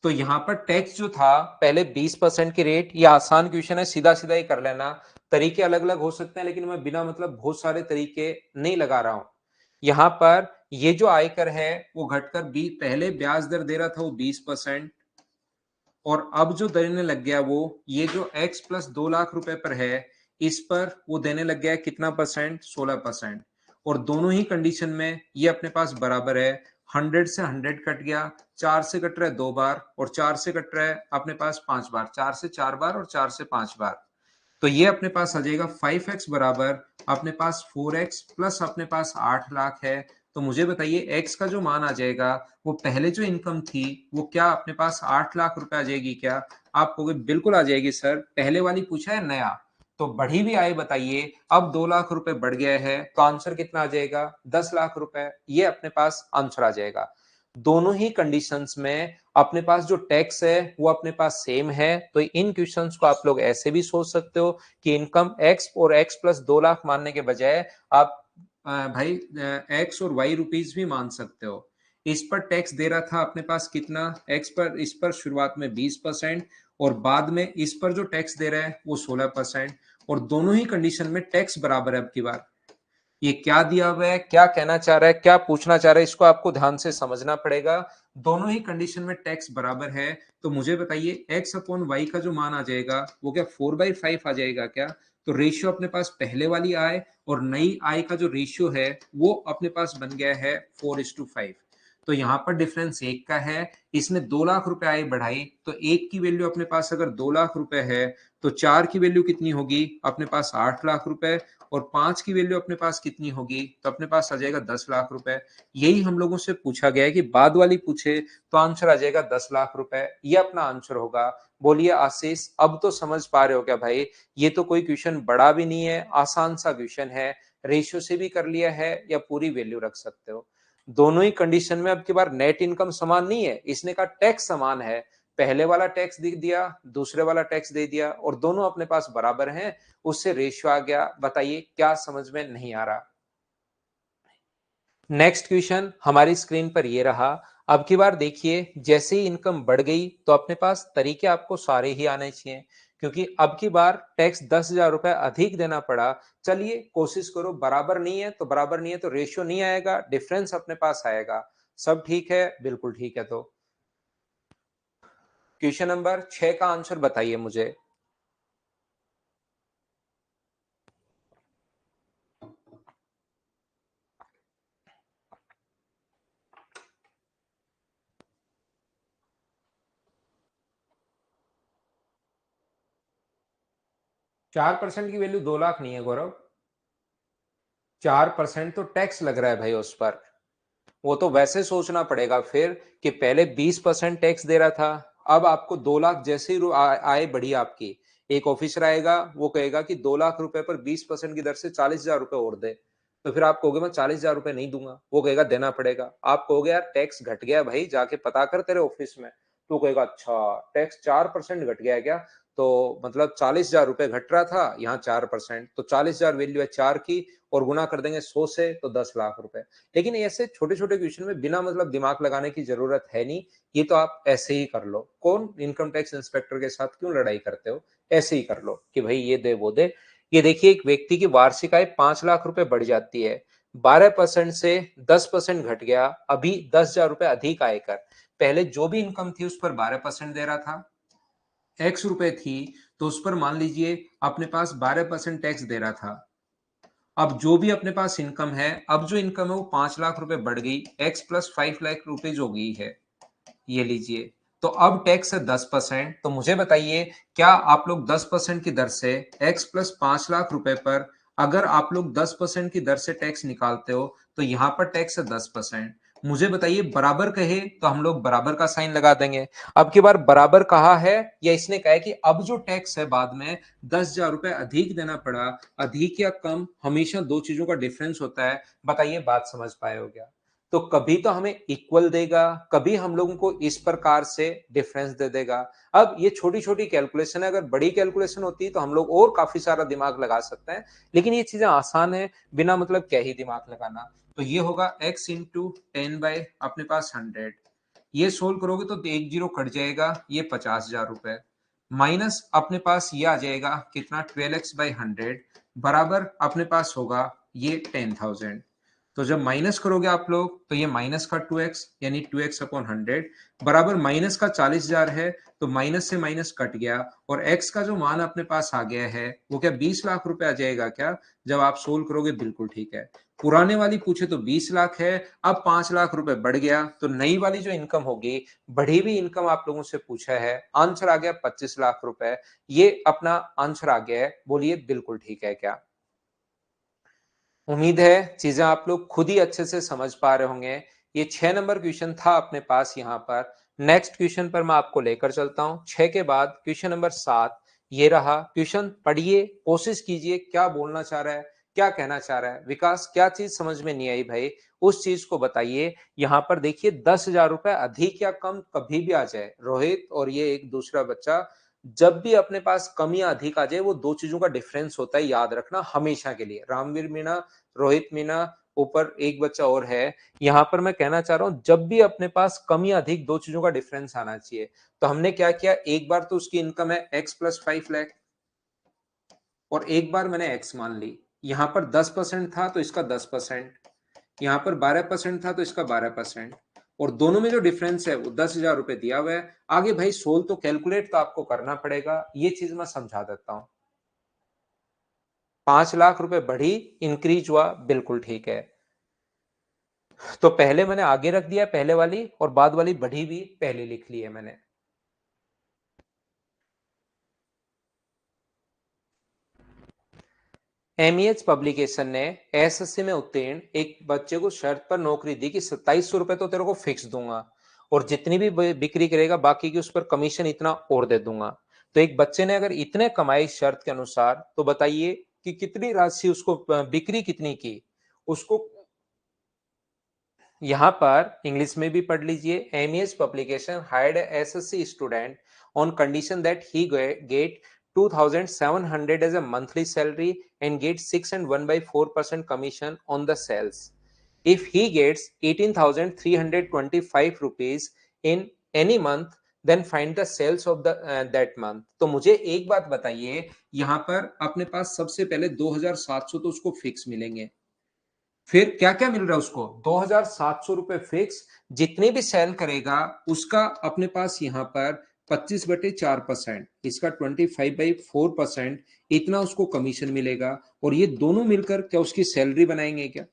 Speaker 1: तो यहां पर टैक्स जो था पहले 20% की रेट, ये आसान क्वेश्चन है, सीधा सीधा ही कर लेना। तरीके अलग अलग हो सकते हैं, लेकिन मैं बिना मतलब बहुत सारे तरीके नहीं लगा रहा हूं। यहां पर ये जो आयकर है वो घटकर पहले ब्याज दर दे रहा था वो 20%, और अब जो देने लग गया वो, ये जो x प्लस 2 लाख रुपए पर है, इस पर वो देने लग गया है कितना परसेंट? 16%। और दोनों ही कंडीशन में ये अपने पास बराबर है। 100 से 100 कट गया, 4 से कट रहा है 2 बार, और 4 से कट रहा है अपने पास 5 बार, 4 से 4 बार और 4 से 5 बार। तो ये अपने पास आ जाएगा 5x बराबर अपने पास 4x प्लस अपने पास 8 लाख है। तो मुझे बताइए x का जो मान आ जाएगा, वो पहले जो इनकम थी वो क्या अपने पास 8 लाख रुपए आ जाएगी क्या? आप कहोगे बिल्कुल आ जाएगी सर, पहले वाली पूछा है नया, तो बढ़ी भी आए बताइए। अब 2 लाख रुपए बढ़ गया है, तो आंसर कितना आ जाएगा? 10 लाख रुपए। ये अपने पास आंसर आ जाएगा। दोनों ही कंडीशंस में अपने पास जो टैक्स है वो अपने पास सेम है। तो इन क्वेश्चंस को आप लोग ऐसे भी सोच सकते हो कि इनकम एक्स और एक्स प्लस 2 लाख मानने के बजाय आप भाई एक्स और वाई रुपीज भी मान सकते हो। इस पर टैक्स दे रहा था अपने पास कितना? एक्स पर, इस पर शुरुआत में 20%, और बाद में इस पर जो टैक्स दे रहा है वो 16%। और दोनों ही कंडीशन में टैक्स बराबर है। अब की बार ये क्या दिया हुआ है, क्या कहना चाह रहा है, क्या पूछना चाह रहा है, इसको आपको ध्यान से समझना पड़ेगा। दोनों ही कंडीशन में टैक्स बराबर है। तो मुझे बताइए एक्स अपॉन वाई का जो मान आ जाएगा वो क्या 4/5 आ जाएगा क्या? तो रेशियो अपने पास पहले वाली आय और नई आय का जो रेशियो है वो अपने पास बन गया है 4:5। तो यहाँ पर डिफरेंस एक का है, इसने 2 लाख रुपए आय बढ़ाई, तो एक की वैल्यू अपने पास अगर 2 लाख रुपए है, तो चार की वैल्यू कितनी होगी अपने पास? 8 लाख रुपए। और 5 की वैल्यू अपने पास कितनी होगी? तो अपने पास आ जाएगा 10 लाख रुपए। यही हम लोगों से पूछा गया है कि बाद वाली पूछे तो आंसर आ जाएगा 10 लाख रुपए, ये अपना आंसर होगा। बोलिए आशीष, अब तो समझ पा रहे हो क्या भाई? ये तो कोई क्वेश्चन बड़ा भी नहीं है, आसान सा क्वेश्चन है। रेशियो से भी कर लिया है या पूरी वैल्यू रख सकते हो। दोनों ही कंडीशन में अब की बार नेट इनकम समान नहीं है, इसने कहा टैक्स समान है। पहले वाला टैक्स दे दिया, दूसरे वाला टैक्स दे दिया, और दोनों अपने पास बराबर हैं, उससे रेशियो आ गया। बताइए क्या समझ में नहीं आ रहा? नेक्स्ट क्वेश्चन हमारी स्क्रीन पर ये रहा। अब की बार देखिए, जैसे ही इनकम बढ़ गई तो अपने पास तरीके आपको सारे ही आने चाहिए, क्योंकि अब की बार टैक्स 10,000 रुपए अधिक देना पड़ा। चलिए कोशिश करो, बराबर नहीं है तो बराबर नहीं है, तो रेशियो नहीं आएगा, डिफरेंस अपने पास आएगा। सब ठीक है? बिल्कुल ठीक है। तो क्वेश्चन नंबर 6 का आंसर बताइए मुझे। 4% की वैल्यू 2 लाख नहीं है गौरव। 4% तो टैक्स लग रहा है भाई उस पर। वो तो वैसे सोचना पड़ेगा फिर कि पहले 20% टैक्स दे रहा था, अब आपको 2 लाख जैसे ही आय बढ़ी आपकी, एक ऑफिसर आएगा वो कहेगा कि 2 लाख रुपए पर 20% की दर से 40,000 रुपए और दे। तो फिर आप कहोगे मैं 40,000 रुपए नहीं दूंगा, वो कहेगा देना पड़ेगा। आप कहोगे यार टैक्स घट गया भाई, जाके पता कर तेरे ऑफिस में। तो कहेगा अच्छा टैक्स 4% घट गया है क्या? तो मतलब 40,000 रुपए घट रहा था, यहाँ 4%, तो 40,000 वैल्यू है 4 की, और गुना कर देंगे 100 से तो 10 लाख रुपए। लेकिन ऐसे छोटे छोटे क्वेश्चन में बिना मतलब दिमाग लगाने की जरूरत है नहीं, ये तो आप ऐसे ही कर लो। कौन इनकम टैक्स इंस्पेक्टर के साथ क्यों लड़ाई करते हो? ऐसे ही कर लो कि भाई ये दे वो दे। ये देखिए एक व्यक्ति की वार्षिक आय 5 लाख रुपए बढ़ जाती है, 12% से 10% घट गया, अभी 10,000 रुपए अधिक आयकर। पहले जो भी इनकम थी उस पर 12% दे रहा था, एक्स रुपए थी, तो उस पर मान लीजिए अपने पास 12% टैक्स दे रहा था। अब जो भी अपने पास इनकम है, अब जो इनकम है वो 5 लाख रुपए बढ़ गई, एक्स प्लस 5 लाख रुपीज हो गई है, ये लीजिए। तो अब टैक्स है 10%। तो मुझे बताइए क्या आप लोग 10% की दर से एक्स प्लस 5 लाख रुपए पर अगर आप लोग 10% की दर से टैक्स निकालते हो तो यहां पर टैक्स है 10%। मुझे बताइए बराबर कहे तो हम लोग बराबर का साइन लगा देंगे। अब की बार बराबर कहा है या इसने कहा है कि अब जो टैक्स है बाद में 10,000 रुपए अधिक देना पड़ा, अधिक या कम हमेशा दो चीजों का डिफरेंस होता है। बताइए बात समझ पाए हो क्या? तो कभी तो हमें इक्वल देगा, कभी हम लोगों को इस प्रकार से डिफरेंस दे देगा। अब ये छोटी छोटी कैलकुलेशन है, अगर बड़ी कैलकुलेशन होती है तो हम लोग और काफी सारा दिमाग लगा सकते हैं, लेकिन ये चीजें आसान है, बिना मतलब क्या ही दिमाग लगाना। तो ये होगा x इंटू 10 बाय अपने पास 100, ये सोल्व करोगे तो एक जीरो कट जाएगा, ये 50,000 रुपए, माइनस अपने पास ये आ जाएगा कितना 12x/100 बराबर अपने पास होगा ये 10,000। तो जब माइनस करोगे आप लोग तो ये माइनस का 2x यानी 2x/100 बराबर माइनस का 40,000 है, तो माइनस से माइनस कट गया, और x का जो मान अपने पास आ गया है वो क्या 20 लाख रुपए आ जाएगा क्या? जब आप सोल्व करोगे बिल्कुल ठीक है। पुराने वाली पूछे तो 20 लाख है, अब 5 लाख रुपए बढ़ गया, तो नई वाली जो इनकम होगी, बढ़ी हुई इनकम आप लोगों से पूछा है, आंसर आ गया 25 लाख रुपए। ये अपना आंसर आ गया है, बोलिए बिल्कुल ठीक है क्या? उम्मीद है चीजें आप लोग खुद ही अच्छे से समझ पा रहे होंगे। ये 6 नंबर क्वेश्चन था अपने पास यहाँ पर। नेक्स्ट क्वेश्चन पर मैं आपको लेकर चलता हूँ। 6 के बाद क्वेश्चन नंबर 7 ये रहा। क्वेश्चन पढ़िए, कोशिश कीजिए क्या बोलना चाह रहा है, क्या कहना चाह रहा है। विकास क्या चीज समझ में नहीं आई भाई, उस चीज को बताइए। यहाँ पर देखिए 10,000 रुपए अधिक या कम कभी भी आ जाए, रोहित और ये एक दूसरा बच्चा, जब भी अपने पास कम या अधिक आ जाए वो दो चीजों का डिफरेंस होता है, याद रखना हमेशा के लिए। रामवीर मीणा, रोहित मीणा, ऊपर एक बच्चा और है। यहां पर मैं कहना चाह रहा हूं जब भी अपने पास कम या अधिक दो चीजों का डिफरेंस आना चाहिए। तो हमने क्या किया, एक बार तो उसकी इनकम है x+5 लाख, और एक बार मैंने x मान ली। यहां पर 10% था तो इसका 10%, यहाँ पर 12% था तो इसका 12%, और दोनों में जो डिफरेंस है वो 10,000 रुपए दिया हुआ है। आगे भाई सोल्व तो कैलकुलेट तो आपको करना पड़ेगा, ये चीज मैं समझा देता हूं। 5 लाख रुपए बढ़ी, इंक्रीज हुआ, बिल्कुल ठीक है। तो पहले मैंने आगे रख दिया पहले वाली, और बाद वाली बढ़ी भी पहले लिख ली है मैंने। एमईएच पब्लिकेशन ने एसएससी में उत्तीर्ण एक बच्चे को शर्त पर नौकरी दी कि 2700 रुपए तो तेरे को फिक्स दूंगा, और जितनी भी बिक्री करेगा बाकी की उस पर कमीशन इतना और दे दूंगा। तो एक बच्चे ने अगर इतने कमाई शर्त के अनुसार, तो बताइए कि कितनी राशि उसको बिक्री कितनी की उसको। यहाँ पर इंग्लिश में भी पढ़ लीजिए। MES publication hired SSC student on condition that he get 2,700 as a monthly salary and get 6 and 1/4% commission on the sales. If he gets 18,325 rupees in any month, then find the sales of the that month. तो मुझे एक बात बताइए, यहाँ पर अपने पास सबसे पहले 2,700 तो उसको फिक्स मिलेंगे, फिर क्या क्या मिल रहा है उसको, 2,700 रुपए फिक्स, जितने भी सेल करेगा उसका अपने पास यहाँ पर 25/4%, इसका 25/4%, इतना उसको कमीशन मिलेगा। और ये दोनों मिलकर क्या उसकी सैलरी बनाएंगे क्या?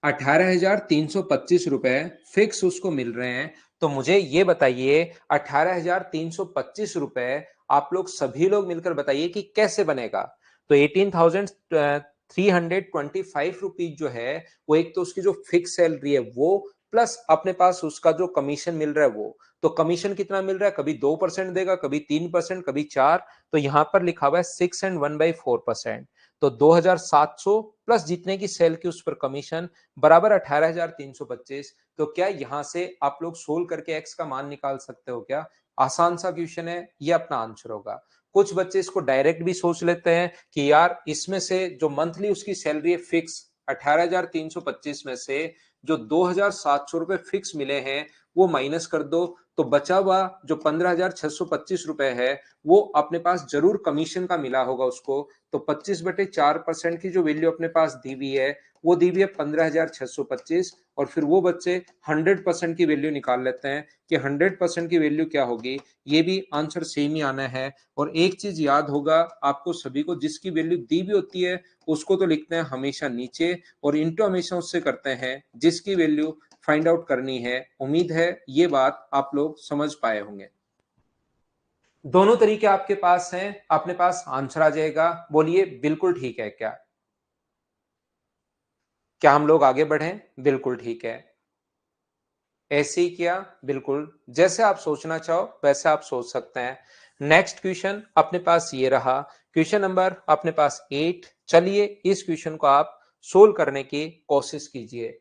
Speaker 1: 18,325 रुपए फिक्स उसको मिल रहे हैं। तो मुझे ये बताइए, 18,325 रुपए आप लोग सभी लोग मिलकर बताइए कि कैसे बनेगा। तो 18,325 रुपीज जो है वो एक तो उसकी जो फिक्स सैलरी है वो, प्लस अपने पास उसका जो कमीशन मिल रहा है वो। तो कमीशन कितना मिल रहा है? कभी 2% देगा, कभी 3%, कभी 4। तो यहां पर लिखा हुआ है 6 and 1/4%। तो 2,700 प्लस जितने की सेल की उस पर कमीशन बराबर 18,325। तो क्या यहां से आप लोग सोल्व करके एक्स का मान निकाल सकते हो क्या? आसान सा क्वेश्चन है, ये अपना आंसर होगा। कुछ बच्चे इसको डायरेक्ट भी सोच लेते हैं कि यार इसमें से जो मंथली उसकी सैलरी है फिक्स 18,325 में से जो 2,700 रुपए फिक्स मिले हैं वो माइनस कर दो, तो बचा हुआ जो 15,625 रुपए है वो अपने पास जरूर कमीशन का मिला होगा उसको। तो 25/4% की जो वैल्यू अपने पास दी हुई है वो दी हुई है 15,625। और फिर वो बच्चे 100% की वैल्यू निकाल लेते हैं कि 100% की वैल्यू क्या होगी। ये भी आंसर सेम ही आना है। और एक चीज याद होगा आपको सभी को, जिसकी वैल्यू दी हुई होती है उसको तो लिखते हैं हमेशा नीचे और इंटू हमेशा उससे करते हैं जिसकी वैल्यू फाइंड आउट करनी है। उम्मीद है ये बात आप लोग समझ पाए होंगे। दोनों तरीके आपके पास हैं, अपने पास आंसर आ जाएगा। बोलिए बिल्कुल ठीक है क्या? क्या हम लोग आगे बढ़ें? बिल्कुल ठीक है। ऐसे ही किया, बिल्कुल जैसे आप सोचना चाहो वैसे आप सोच सकते हैं। नेक्स्ट क्वेश्चन अपने पास ये रहा, क्वेश्चन नंबर अपने पास 8। चलिए इस क्वेश्चन को आप सोल्व करने की कोशिश कीजिए।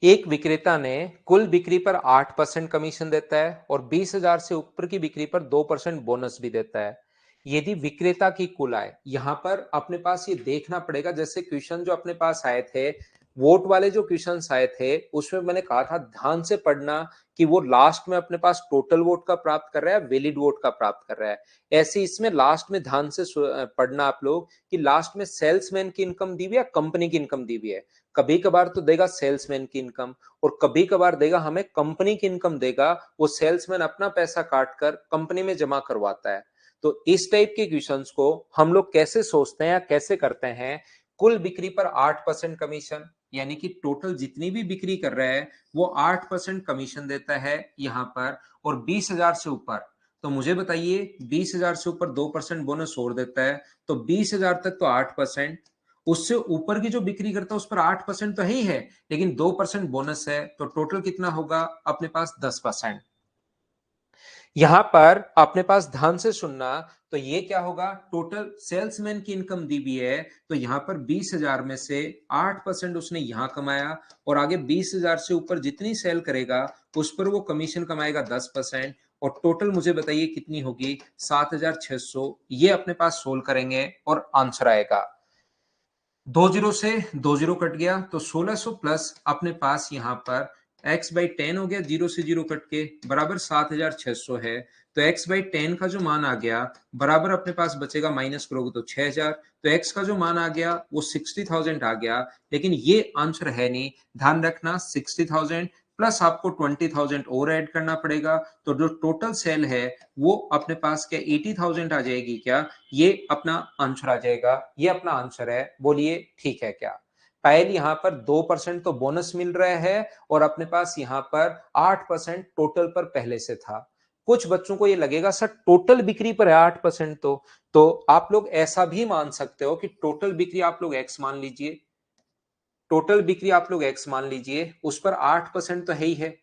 Speaker 1: एक विक्रेता ने कुल बिक्री पर 8% कमीशन देता है और 20,000 से ऊपर की बिक्री पर 2% बोनस भी देता है। यदि विक्रेता की कुल आय, यहां पर अपने पास ये देखना पड़ेगा, जैसे क्वेश्चन जो अपने पास आए थे वोट वाले जो क्वेश्चन आए थे उसमें मैंने कहा था ध्यान से पढ़ना कि वो लास्ट में अपने पास टोटल वोट का प्राप्त कर रहा है, वैलिड वोट का प्राप्त कर रहा है। ऐसे इसमें लास्ट में ध्यान से पढ़ना आप लोग कि लास्ट में सेल्समैन की इनकम दी हुई है, कंपनी की इनकम दी हुई है। कभी कभार तो देगा सेल्समैन की इनकम और कभी कभार देगा हमें कंपनी की इनकम देगा, वो सेल्समैन अपना पैसा काट कर कंपनी में जमा करवाता है। तो इस टाइप के क्वेश्चंस को हम लोग कैसे सोचते हैं या कैसे करते हैं? कुल बिक्री पर 8% कमीशन, यानी कि टोटल जितनी भी बिक्री कर रहा है वो 8% कमीशन देता है यहां पर। और 20,000 से ऊपर, तो मुझे बताइए 20,000 से ऊपर 2% बोनस और देता है। तो 20,000 तक तो 8%, उससे ऊपर की जो बिक्री करता है उस पर 8% तो है ही है, लेकिन 2% बोनस है, तो टोटल कितना होगा अपने पास? 10%। यहां पर अपने पास ध्यान से सुनना, तो ये क्या होगा? टोटल सेल्समैन की इनकम दी हुई है, तो यहां पर 20,000 में से 8% उसने यहां कमाया और आगे 20,000 से ऊपर जितनी सेल करेगा उस पर वो कमीशन कमाएगा 10%। और टोटल मुझे बताइए कितनी होगी? 7,600। ये अपने पास सोल्व करेंगे और आंसर आएगा। 2 जीरो से 2 जीरो कट गया तो 1600 प्लस अपने पास यहाँ पर x/10 हो गया, जीरो से जीरो कट के बराबर 7,600 है। तो x/10 का जो मान आ गया बराबर अपने पास बचेगा, माइनस करोगे तो 6,000। तो x का जो मान आ गया वो 60,000 आ गया, लेकिन ये आंसर है नहीं। ध्यान रखना 60,000 प्लस आपको 20,000 और ऐड करना पड़ेगा। तो जो टोटल सेल है वो अपने पास क्या 80,000 आ जाएगी क्या? ये अपना आंसर आ जाएगा, ये अपना आंसर है। बोलिए ठीक है क्या? पायल यहां पर 2% तो बोनस मिल रहा है और अपने पास यहां पर 8% टोटल पर पहले से था। कुछ बच्चों को ये लगेगा सर टोटल बिक्री पर है 8%, तो आप लोग ऐसा भी मान सकते हो कि टोटल बिक्री आप लोग एक्स मान लीजिए, टोटल बिक्री आप लोग एक्स मान लीजिए, उस पर 8% तो है ही है।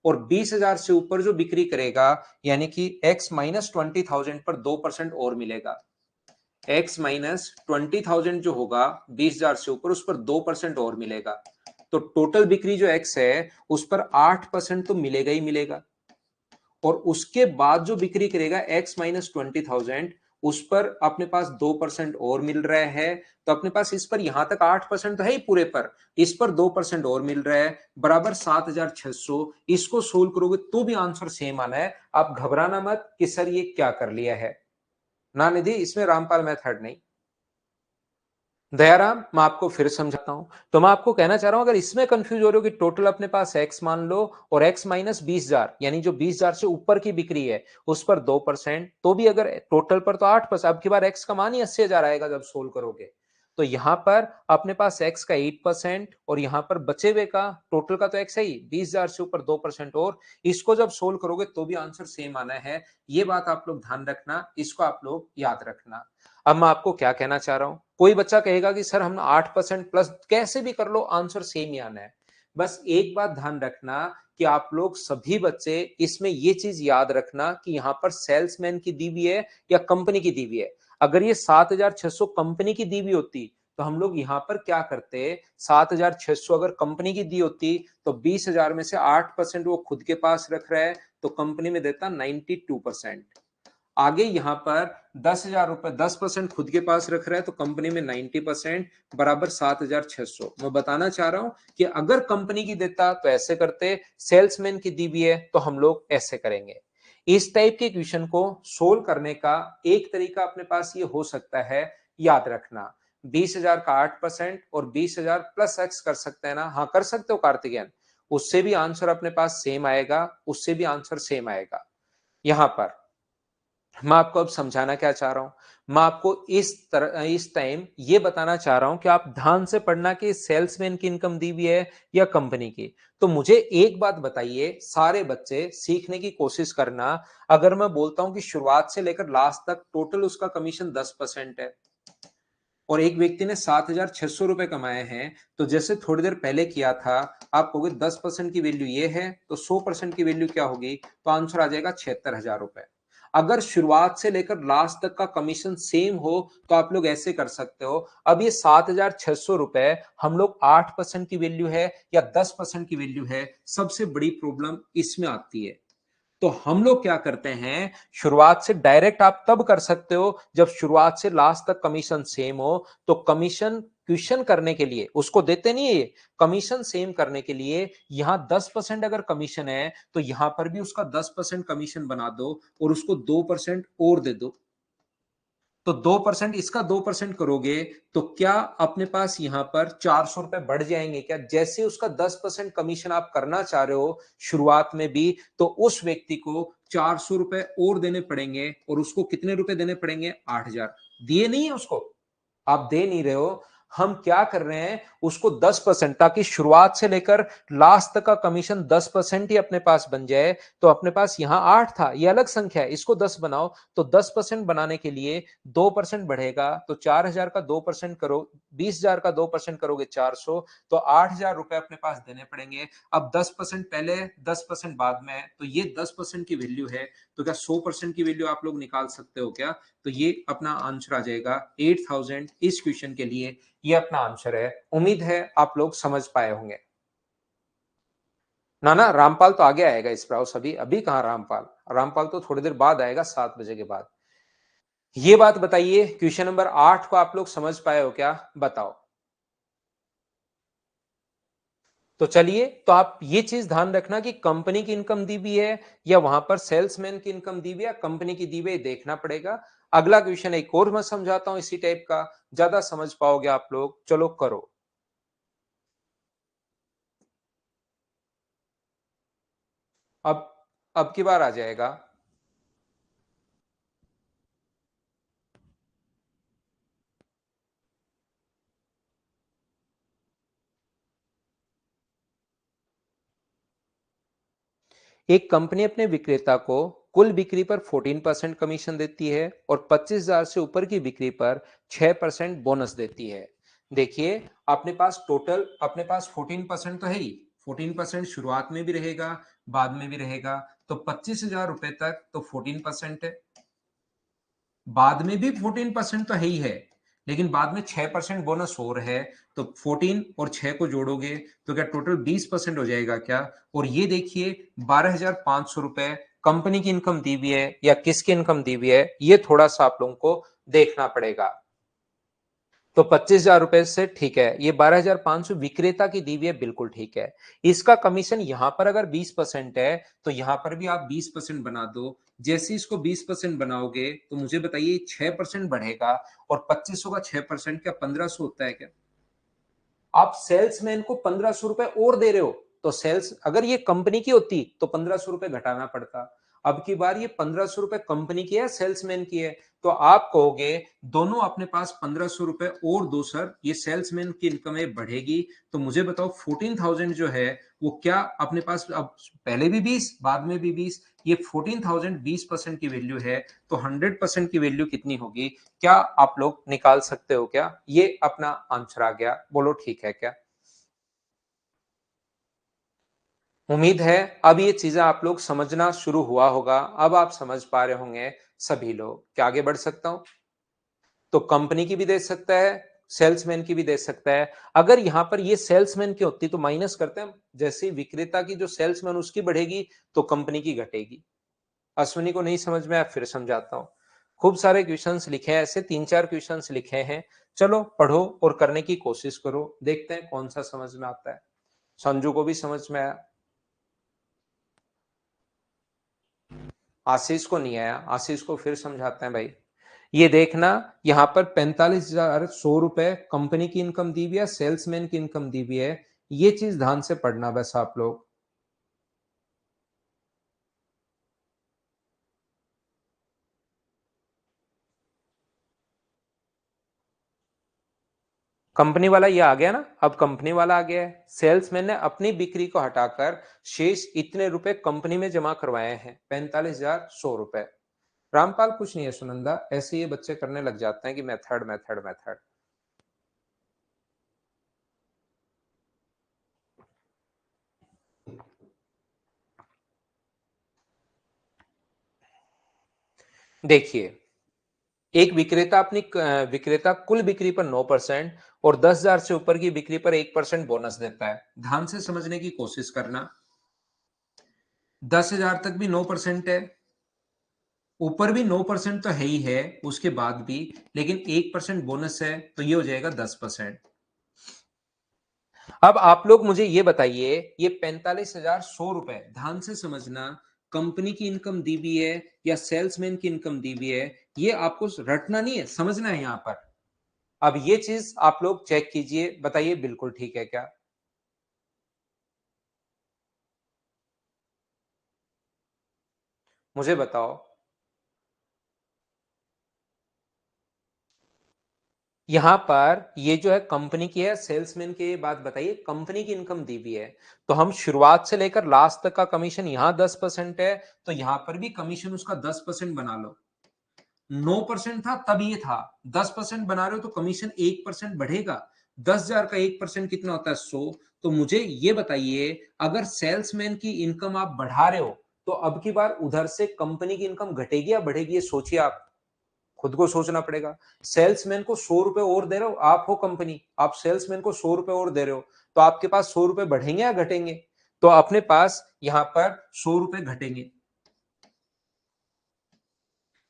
Speaker 1: और 20,000 से ऊपर जो बिक्री करेगा यानी कि x माइनस 20,000 पर 2% और मिलेगा। x माइनस 20,000 जो होगा 20,000 से ऊपर, उस पर 2% और मिलेगा। तो टोटल बिक्री जो x है उस पर 8% तो मिलेगा ही मिलेगा। और उसके बाद जो बिक्री करेगा x माइनस 20,000, उस पर अपने पास 2% और मिल रहा है। तो अपने पास इस पर यहां तक 8% तो है ही पूरे पर, इस पर 2% और मिल रहा है बराबर 7,600। इसको सोल्व करोगे तो भी आंसर सेम आना है। आप घबराना मत कि सर ये क्या कर लिया है। ना निधि, इसमें रामपाल मेथड नहीं। दयाराम, मैं आपको फिर समझाता हूं। तो मैं आपको कहना चाह रहा हूं, अगर इसमें कंफ्यूज हो रहे हो कि टोटल अपने पास x मान लो और x माइनस 20,000, यानी जो 20,000 से ऊपर की बिक्री है उस पर 2%, तो भी अगर टोटल पर तो 8%, अब की बार x का मान ही 80,000 आएगा जब सोल्व करोगे। तो यहां पर अपने पास x का 8% और यहां पर बचे हुए का टोटल का तो x है ही, 20,000 से ऊपर 2% और इसको जब सोल्व करोगे तो भी आंसर सेम आना है। ये बात आप लोग ध्यान रखना, इसको आप लोग याद रखना। अब मैं आपको क्या कहना चाह रहा हूं, कोई बच्चा कहेगा कि सर हम 8% प्लस कैसे भी कर लो आंसर सेम ही आना है। बस एक बात ध्यान रखना कि आप लोग सभी बच्चे इसमें ये चीज याद रखना कि यहां पर सेल्समैन की दी हुई है या कंपनी की दी हुई है। अगर ये 7,600 कंपनी की दी हुई होती तो हम लोग यहां पर क्या करते, 7,600 अगर कंपनी की दी होती तो 20,000 में से 8% वो खुद के पास रख रहा है तो कंपनी में देता 92%। आगे यहां पर 10,000 रुपए 10% खुद के पास रख रहा है तो कंपनी में 90% बराबर 7,600। मैं बताना चाह रहा हूं कि अगर कंपनी की देता तो ऐसे करते, सेल्समैन की दी भी है तो हम लोग ऐसे करेंगे। इस टाइप के क्वेश्चन को सोल्व करने का एक तरीका अपने पास ये हो सकता है, याद रखना 20,000 का 8% और 20,000 प्लस एक्स कर सकते हैं ना, हाँ कर सकते हो कार्तिकेयन, उससे भी आंसर अपने पास सेम आएगा, उससे भी आंसर सेम आएगा। यहां पर मैं आपको अब समझाना क्या चाह रहा हूं, मैं आपको इस टाइम ये बताना चाह रहा हूं कि आप ध्यान से पढ़ना कि सेल्समैन की इनकम दी हुई है या कंपनी की। तो मुझे एक बात बताइए, सारे बच्चे सीखने की कोशिश करना, अगर मैं बोलता हूं कि शुरुआत से लेकर लास्ट तक टोटल उसका कमीशन 10% है और एक व्यक्ति ने 7,600 रुपए कमाए हैं, तो जैसे थोड़ी देर पहले किया था, आप कहोगे 10% की वैल्यू ये है तो 100% की वैल्यू क्या होगी, तो आंसर आ जाएगा 76,000 रुपए। अगर शुरुआत से लेकर लास्ट तक का कमीशन सेम हो तो आप लोग ऐसे कर सकते हो, अब ये 7,600 रुपए हम लोग 8% की वैल्यू है या 10% की वैल्यू है, सबसे बड़ी प्रॉब्लम इसमें आती है। तो हम लोग क्या करते हैं, शुरुआत से डायरेक्ट आप तब कर सकते हो जब शुरुआत से लास्ट तक कमीशन सेम हो। तो कमीशन क्वेश्चन करने के लिए उसको देते नहीं है, कमीशन सेम करने के लिए यहां 10% अगर कमीशन है तो यहां पर भी उसका 10% कमीशन बना दो और उसको 2% और दे दो। तो 2% इसका 2% करोगे तो क्या अपने पास यहां पर 400 रुपए बढ़ जाएंगे क्या, जैसे उसका 10% कमीशन आप करना चाह रहे हो शुरुआत में भी, तो उस व्यक्ति को 400 रुपए और देने पड़ेंगे और उसको कितने रुपए देने पड़ेंगे, 8,000। दिए नहीं है उसको, आप दे नहीं रहे हो, हम क्या कर रहे हैं उसको 10%, ताकि शुरुआत से लेकर लास्ट तक का कमीशन 10% ही अपने पास बन जाए। तो अपने पास यहां 8 था, ये अलग संख्या है, इसको 10 बनाओ, तो 10% बनाने के लिए 2% बढ़ेगा, तो 4,000 का 2% करो, 20,000 का 2% करोगे 400, तो 8,000 रुपए अपने पास देने पड़ेंगे। अब 10% पहले 10% बाद में, तो ये 10% की वैल्यू है, तो क्या 100% की वैल्यू आप लोग निकाल सकते हो क्या, तो ये अपना आंसर आ जाएगा 8,000। इस क्वेश्चन के लिए ये अपना आंसर है। उम्मीद है आप लोग समझ पाए होंगे। ना ना, रामपाल तो आगे आएगा इस ब्राउस, अभी अभी कहां रामपाल, रामपाल तो थोड़ी देर बाद आएगा, 7 बजे के बाद। ये बात बताइए, क्वेश्चन नंबर 8 को आप लोग समझ पाए हो क्या, बताओ। तो चलिए, तो आप ये चीज ध्यान रखना कि कंपनी की इनकम दी हुई है या वहां पर सेल्समैन की इनकम दी हुई है, कंपनी की दी हुई है, देखना पड़ेगा। अगला क्वेश्चन एक और मैं समझाता हूं इसी टाइप का, ज्यादा समझ पाओगे आप लोग, चलो करो। अब अब की बार आ जाएगा। एक कंपनी अपने विक्रेता को कुल बिक्री पर 14% कमीशन देती है और 25,000 से ऊपर की बिक्री पर 6% बोनस देती है। देखिए, अपने पास टोटल अपने पास 14% तो है ही, 14% शुरुआत में भी रहेगा, बाद में भी रहेगा, तो 25,000 रुपए तक तो 14% है, बाद में भी 14% तो है ही है, लेकिन बाद में 6% बोनस और है, तो 14 और 6 को जोड़ोगे तो क्या टोटल 20% हो जाएगा क्या, और ये देखिए 12,500 रुपए कंपनी की इनकम दी हुई है या किसकी इनकम दी हुई है, ये थोड़ा सा आप लोगों को देखना पड़ेगा। तो 25,000 रुपए से ठीक है, ये 12,500 विक्रेता की दी हुई है, बिल्कुल ठीक है। इसका कमीशन यहां पर अगर 20% है तो यहां पर भी आप 20% बना दो, जैसे ही इसको 20% बनाओगे तो मुझे बताइए 6% बढ़ेगा, और 2500 का 6% क्या 1500 होता है क्या? आप सेल्समैन को 1500 रुपए और दे रहे हो, तो सेल्स अगर ये कंपनी की होती तो 1500 रुपए घटाना पड़ता। अब की बार ये 1500 रुपए कंपनी की है, सेल्समैन की है, तो आप कहोगे दोनों अपने पास 1500 रुपए और दो सर, ये सेल्समैन की इनकम है बढ़ेगी। तो मुझे बताओ 14,000 जो है वो क्या अपने पास अब पहले भी 20 बाद में भी 20, ये 14,000 20% की वैल्यू है, तो 100% की वैल्यू कितनी होगी? क्या आप लोग निकाल सकते हो क्या? ये अपना आंसर आ गया, बोलो ठीक है क्या? उम्मीद है अब ये चीजें आप लोग समझना शुरू हुआ होगा, अब आप समझ पा रहे होंगे सभी लोग। क्या आगे बढ़ सकता हूं? तो कंपनी की भी दे सकता है, सेल्समैन की भी दे सकता है। अगर यहां पर ये सेल्समैन की होती तो माइनस करते हैं, जैसे विक्रेता की जो सेल्समैन उसकी बढ़ेगी तो कंपनी की घटेगी। अश्विनी को नहीं समझ में आया, फिर समझाता हूं। खूब सारे क्वेश्चंस लिखे हैं, ऐसे 3-4 क्वेश्चंस लिखे हैं। चलो पढ़ो और करने की कोशिश करो, देखते हैं कौन सा समझ में आता है। संजू को भी समझ में आया, आशीष को नहीं आया, आशीष को फिर समझाते हैं भाई। ये देखना, यहां पर 45,100 रुपए कंपनी की इनकम दी हुई है, सेल्समैन की इनकम दी हुई है। ये चीज ध्यान से पढ़ना बस आप लोग। कंपनी वाला ये आ गया ना, अब कंपनी वाला आ गया है। सेल्समैन ने अपनी बिक्री को हटाकर शेष इतने रुपए कंपनी में जमा करवाए हैं, 45,100 रुपए। रामपाल कुछ नहीं है सुनंदा, ऐसे ये बच्चे करने लग जाते हैं कि मेथड मेथड मेथड। देखिए, एक विक्रेता अपनी विक्रेता कुल बिक्री पर 9% और 10,000 से ऊपर की बिक्री पर 1% बोनस देता है। ध्यान से समझने की कोशिश करना। 10,000 तक भी 9% है, ऊपर भी 9% तो है ही है, उसके बाद भी, लेकिन 1% बोनस है, तो ये हो जाएगा 10%। अब आप लोग मुझे ये बताइए, ये 45,100 रुपए ध्यान से समझना, कंपनी की इनकम दी हुई है या सेल्समैन की इनकम दी हुई है, ये आपको रटना नहीं है, समझना है यहां पर। अब ये चीज आप लोग चेक कीजिए, बताइए बिल्कुल ठीक है क्या? मुझे बताओ। यहां पर ये जो है कंपनी की है, सेल्समैन की बात बताइए, कंपनी की इनकम दी हुई है, तो हम शुरुआत से लेकर लास्ट तक का कमीशन यहां 10% है, तो यहां पर भी कमीशन उसका 10% बना लो। 9% था तब ये था, 10% बना रहे हो तो कमीशन 1% बढ़ेगा। 10,000 का 1% कितना होता है? 100। तो मुझे ये बताइए, अगर सेल्समैन की इनकम आप बढ़ा रहे हो तो अब की बार उधर से कंपनी की इनकम घटेगी या बढ़ेगी? ये सोचिए, आप खुद को सोचना पड़ेगा। सेल्समैन को 100 रुपए और दे रहे हो, आप हो कंपनी, आप सेल्समैन को 100 रुपए और दे रहे हो, तो आपके पास 100 रुपए बढ़ेंगे या घटेंगे? तो अपने पास यहां पर 100 रुपए घटेंगे।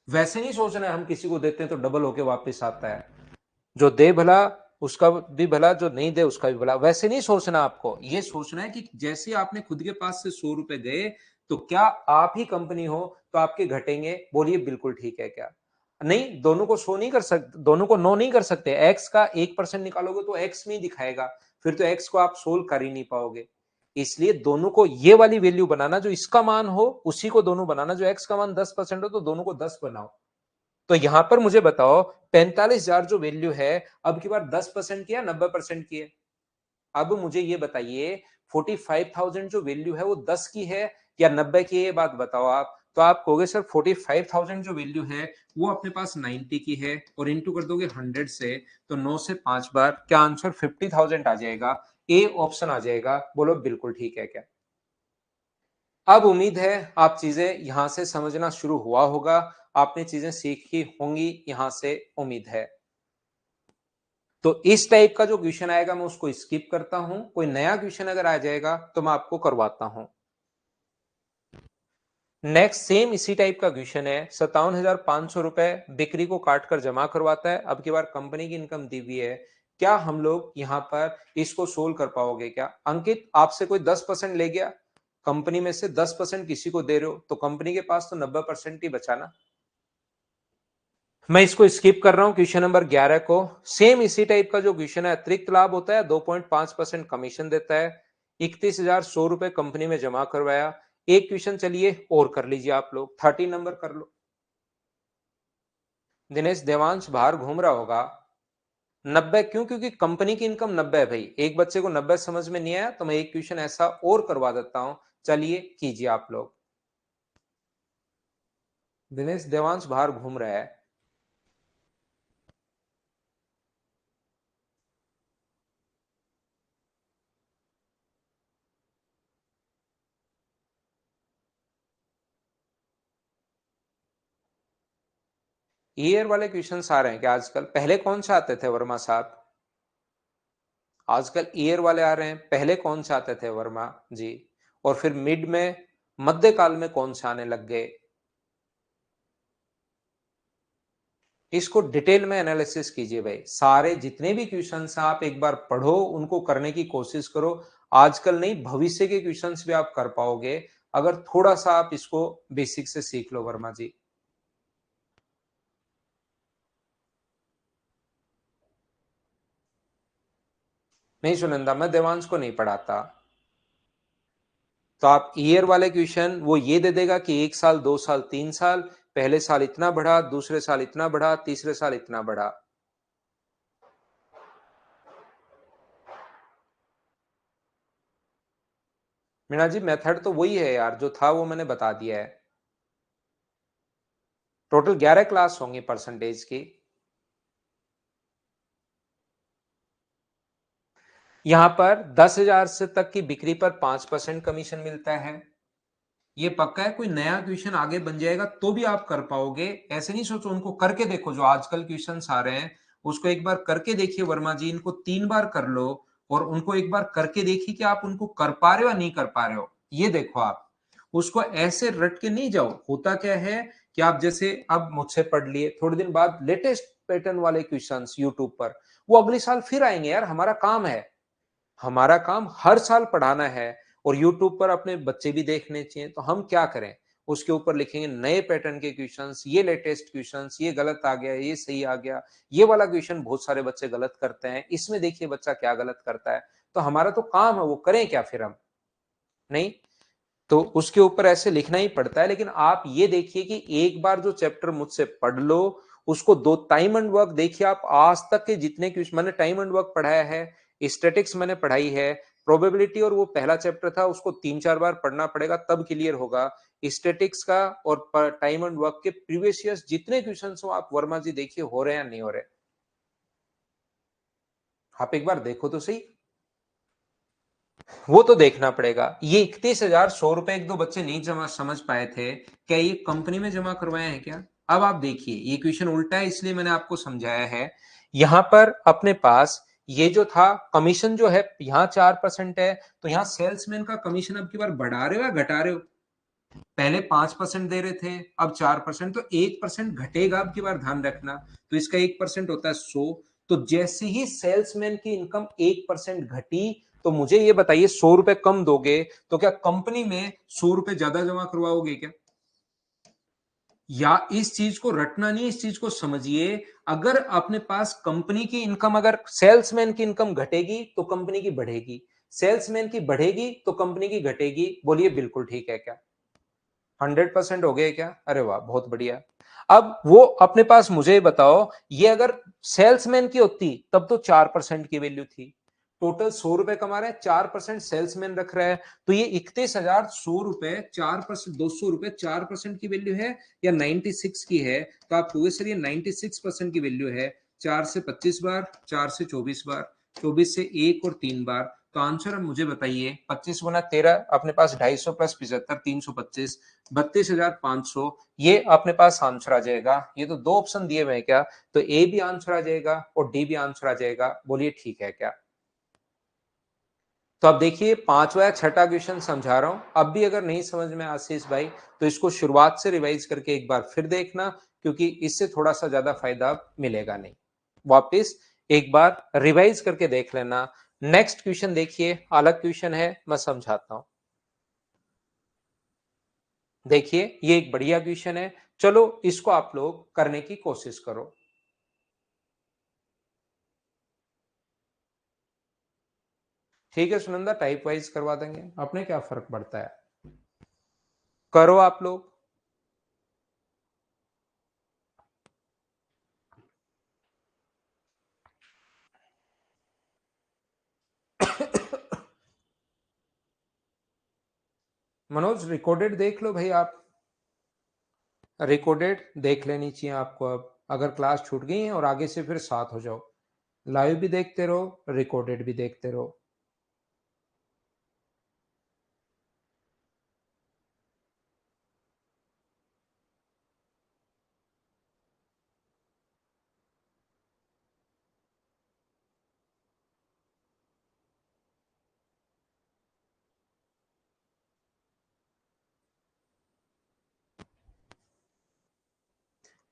Speaker 1: वैसे नहीं सोचना है हम किसी को देते हैं तो डबल होके वापस आता है, जो दे भला उसका भी भला, जो नहीं दे उसका भी भला, वैसे नहीं सोचना। आपको ये सोचना है कि जैसे आपने खुद के पास से 100 रुपए गए, तो क्या आप ही कंपनी हो तो आपके घटेंगे? बोलिए बिल्कुल ठीक है क्या? नहीं, दोनों को शो नहीं कर सकते, दोनों को नो नहीं कर सकते। एक्स का 1% निकालोगे तो एक्स में ही दिखाएगा, फिर तो एक्स को आप सोल्व कर ही नहीं पाओगे। इसलिए दोनों को ये वाली वैल्यू बनाना, जो इसका मान हो उसी को दोनों बनाना। जो एक्स का मान 10% हो तो दोनों को 10 बनाओ। तो यहां पर मुझे बताओ, 45,000 जो वैल्यू है, अब की बार 10% की या 90% की है? अब मुझे ये बताइए, 45,000 जो वैल्यू है वो 10 की है या 90 की है? ये बात बताओ आप। तो आप कहोगे सर 45,000 जो वैल्यू है वो अपने पास 90 की है, और इंटू कर दोगे 100 से, तो 9 से 5 बार, क्या आंसर 50,000 आ जाएगा? ए ऑप्शन आ जाएगा। बोलो बिल्कुल ठीक है क्या? अब उम्मीद है आप चीजें यहां से समझना शुरू हुआ होगा, आपने चीजें सीखी होंगी यहां से, उम्मीद है। तो इस टाइप का जो क्वेश्चन आएगा मैं उसको स्किप करता हूं, कोई नया क्वेश्चन अगर आ जाएगा तो मैं आपको करवाता हूं। नेक्स्ट सेम इसी टाइप का क्वेश्चन है, 57,500 रुपए बिक्री को काटकर जमा करवाता है, अब की बार कंपनी की इनकम दी हुई है। क्या हम लोग यहां पर इसको सोल्व कर पाओगे क्या? अंकित, आपसे कोई 10% ले गया? कंपनी में से 10% किसी को दे रहे हो तो कंपनी के पास तो 90% ही बचा ना। मैं इसको स्किप कर रहा हूं क्वेश्चन नंबर 11 को। सेम इसी टाइप का जो क्वेश्चन है, अतिरिक्त लाभ होता है 2.5% कमीशन देता है, 31,100 रुपए कंपनी में जमा करवाया। एक क्वेश्चन चलिए और कर लीजिए आप लोग, 13 नंबर कर लो। दिनेश देवांश बाहर घूम रहा होगा। 90 क्यों? क्योंकि कंपनी की इनकम 90 है भाई। एक बच्चे को 90 समझ में नहीं आया तो मैं एक क्वेश्चन ऐसा और करवा देता हूं, चलिए कीजिए आप लोग। दिनेश देवांश बाहर घूम रहा है। ईयर वाले क्वेश्चन आ रहे हैं क्या आजकल? पहले कौन से आते थे वर्मा साहब? आजकल ईयर वाले आ रहे हैं, पहले कौन से आते थे वर्मा जी? और फिर मिड में, मध्यकाल में कौन से आने लग गए? इसको डिटेल में एनालिसिस कीजिए भाई। सारे जितने भी क्वेश्चंस आप एक बार पढ़ो, उनको करने की कोशिश करो। आजकल नहीं, भविष्य के क्वेश्चंस भी आप कर पाओगे अगर थोड़ा सा आप इसको बेसिक से सीख लो वर्मा जी। नहीं सुनंदा, मैं देवांश को नहीं पढ़ाता। तो आप ईयर वाले क्वेश्चन वो ये दे देगा कि 1 साल, 2 साल, 3 साल, पहले साल इतना बढ़ा, दूसरे साल इतना बढ़ा, तीसरे साल इतना बढ़ा। मीना जी मेथड तो वही है यार, जो था वो मैंने बता दिया है। टोटल 11 क्लास होंगी परसेंटेज की। यहां पर 10,000 से तक की बिक्री पर 5% कमीशन मिलता है। ये पक्का है, कोई नया क्वेश्चन आगे बन जाएगा तो भी आप कर पाओगे। ऐसे नहीं सोचो, उनको करके देखो। जो आजकल क्वेश्चन आ रहे हैं उसको एक बार करके देखिए वर्मा जी, इनको 3 बार कर लो और उनको एक बार करके देखिए कि आप उनको कर पा रहे हो या नहीं कर पा रहे हो। ये देखो, आप उसको ऐसे रट के नहीं जाओ। होता क्या है कि आप जैसे अब मुझसे पढ़ लिए, थोड़े दिन बाद लेटेस्ट पैटर्न वाले क्वेश्चंस यूट्यूब पर वो अगले साल फिर आएंगे। यार हमारा काम है, हमारा काम हर साल पढ़ाना है और यूट्यूब पर अपने बच्चे भी देखने चाहिए। तो हम क्या करें, उसके ऊपर लिखेंगे नए पैटर्न के क्वेश्चंस, ये लेटेस्ट क्वेश्चंस, ये गलत आ गया, ये सही आ गया, ये वाला क्वेश्चन बहुत सारे बच्चे गलत करते हैं, इसमें देखिए बच्चा क्या गलत करता है। तो हमारा तो काम है, वो करें क्या फिर हम? नहीं, तो उसके ऊपर ऐसे लिखना ही पड़ता है। लेकिन आप ये देखिए कि एक बार जो चैप्टर मुझसे पढ़ लो, उसको दो टाइम एंड वर्क देखिए। आप आज तक के जितने क्वेश्चन मैंने टाइम एंड वर्क पढ़ाया है, स्टैटिक्स मैंने पढ़ाई है, प्रोबेबिलिटी और वो पहला चैप्टर था, उसको 3-4 बार पढ़ना पड़ेगा तब क्लियर होगा। स्टैटिक्स का और टाइम एंड वर्क के प्रीवियस ईयर्स जितने क्वेश्चन हो आप वर्मा जी देखिए हो रहे हैं या नहीं हो रहे। आप एक बार देखो तो सही, वो तो देखना पड़ेगा। ये 31,100 रुपए एक दो बच्चे नहीं जमा समझ पाए थे, क्या ये कंपनी में जमा करवाए हैं क्या? अब आप देखिए, ये क्वेश्चन उल्टा है इसलिए मैंने आपको समझाया है। यहां पर अपने पास ये जो था कमीशन जो है, यहां 4% है, तो यहां सेल्समैन का कमीशन अब की बार बढ़ा रहे हो या घटा रहे हो? पहले 5% दे रहे थे, अब 4%, तो 1% घटेगा अब की बार, ध्यान रखना। तो इसका 1% होता है 100। तो जैसे ही सेल्समैन की इनकम 1% घटी, तो मुझे ये बताइए 100 रुपए कम दोगे तो क्या कंपनी में 100 रुपए ज्यादा जमा करवाओगे क्या? या इस चीज को रटना नहीं, इस चीज को समझिए। अगर अपने पास कंपनी की इनकम, अगर सेल्समैन की इनकम घटेगी तो कंपनी की बढ़ेगी, सेल्समैन की बढ़ेगी तो कंपनी की घटेगी। बोलिए बिल्कुल ठीक है क्या? 100% हो गए क्या? अरे वाह, बहुत बढ़िया। अब वो अपने पास मुझे बताओ, ये अगर सेल्समैन की होती तब तो 4% की वैल्यू थी। टोटल 100 रुपए कमा रहे हैं, 4% सेल्समैन रख रहा है, तो ये 31,100 रुपए, 4%, 200 रुपए 4% की वैल्यू है या 96 की है? तो आप कहोगे सर ये 96% की वैल्यू है। 4 से 25 बार, 4 से 24 बार, 24 से 1 और 3 बार। तो आंसर अब मुझे बताइए, 25 गुना 13 अपने पास 250 प्लस 75, 325, 32,500। ये अपने पास आंसर आ जाएगा। ये तो दो ऑप्शन दिए हुए हैं क्या? तो ए भी आंसर आ जाएगा और डी भी आंसर आ जाएगा। बोलिए ठीक है क्या? तो अब देखिए, पांचवा या छठा क्वेश्चन समझा रहा हूं। अब भी अगर नहीं समझ में आशीष भाई, तो इसको शुरुआत से रिवाइज करके एक बार फिर देखना, क्योंकि इससे थोड़ा सा ज्यादा फायदा मिलेगा नहीं। वापिस एक बार रिवाइज करके देख लेना। नेक्स्ट क्वेश्चन देखिए, अलग क्वेश्चन है, मैं समझाता हूं। देखिए ये एक बढ़िया क्वेश्चन है, चलो इसको आप लोग करने की कोशिश करो। ठीक है सुनंदा, टाइप वाइज करवा देंगे, अपने क्या फर्क पड़ता है, करो आप लोग। मनोज रिकॉर्डेड देख लो भाई आप, रिकॉर्डेड देख लेनी चाहिए आपको। अब अगर क्लास छूट गई है और आगे से फिर साथ हो जाओ, लाइव भी देखते रहो, रिकॉर्डेड भी देखते रहो।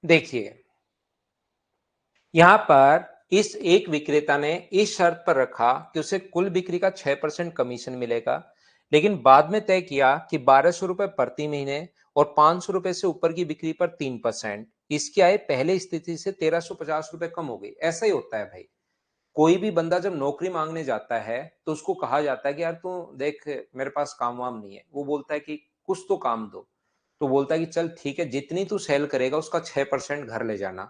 Speaker 1: देखिए यहां पर इस एक विक्रेता ने इस शर्त पर रखा कि उसे कुल बिक्री का 6% कमीशन मिलेगा, लेकिन बाद में तय किया कि 1200 रुपए प्रति महीने और 500 रुपए से ऊपर की बिक्री पर 3%। इसकी आय पहले स्थिति से 1350 रुपए कम हो गई। ऐसा ही होता है भाई, कोई भी बंदा जब नौकरी मांगने जाता है तो उसको कहा जाता है कि यार तू देख मेरे पास काम वाम नहीं है, वो बोलता है कि कुछ तो काम दो, तो बोलता है कि चल ठीक है जितनी तू सेल करेगा उसका 6% घर ले जाना।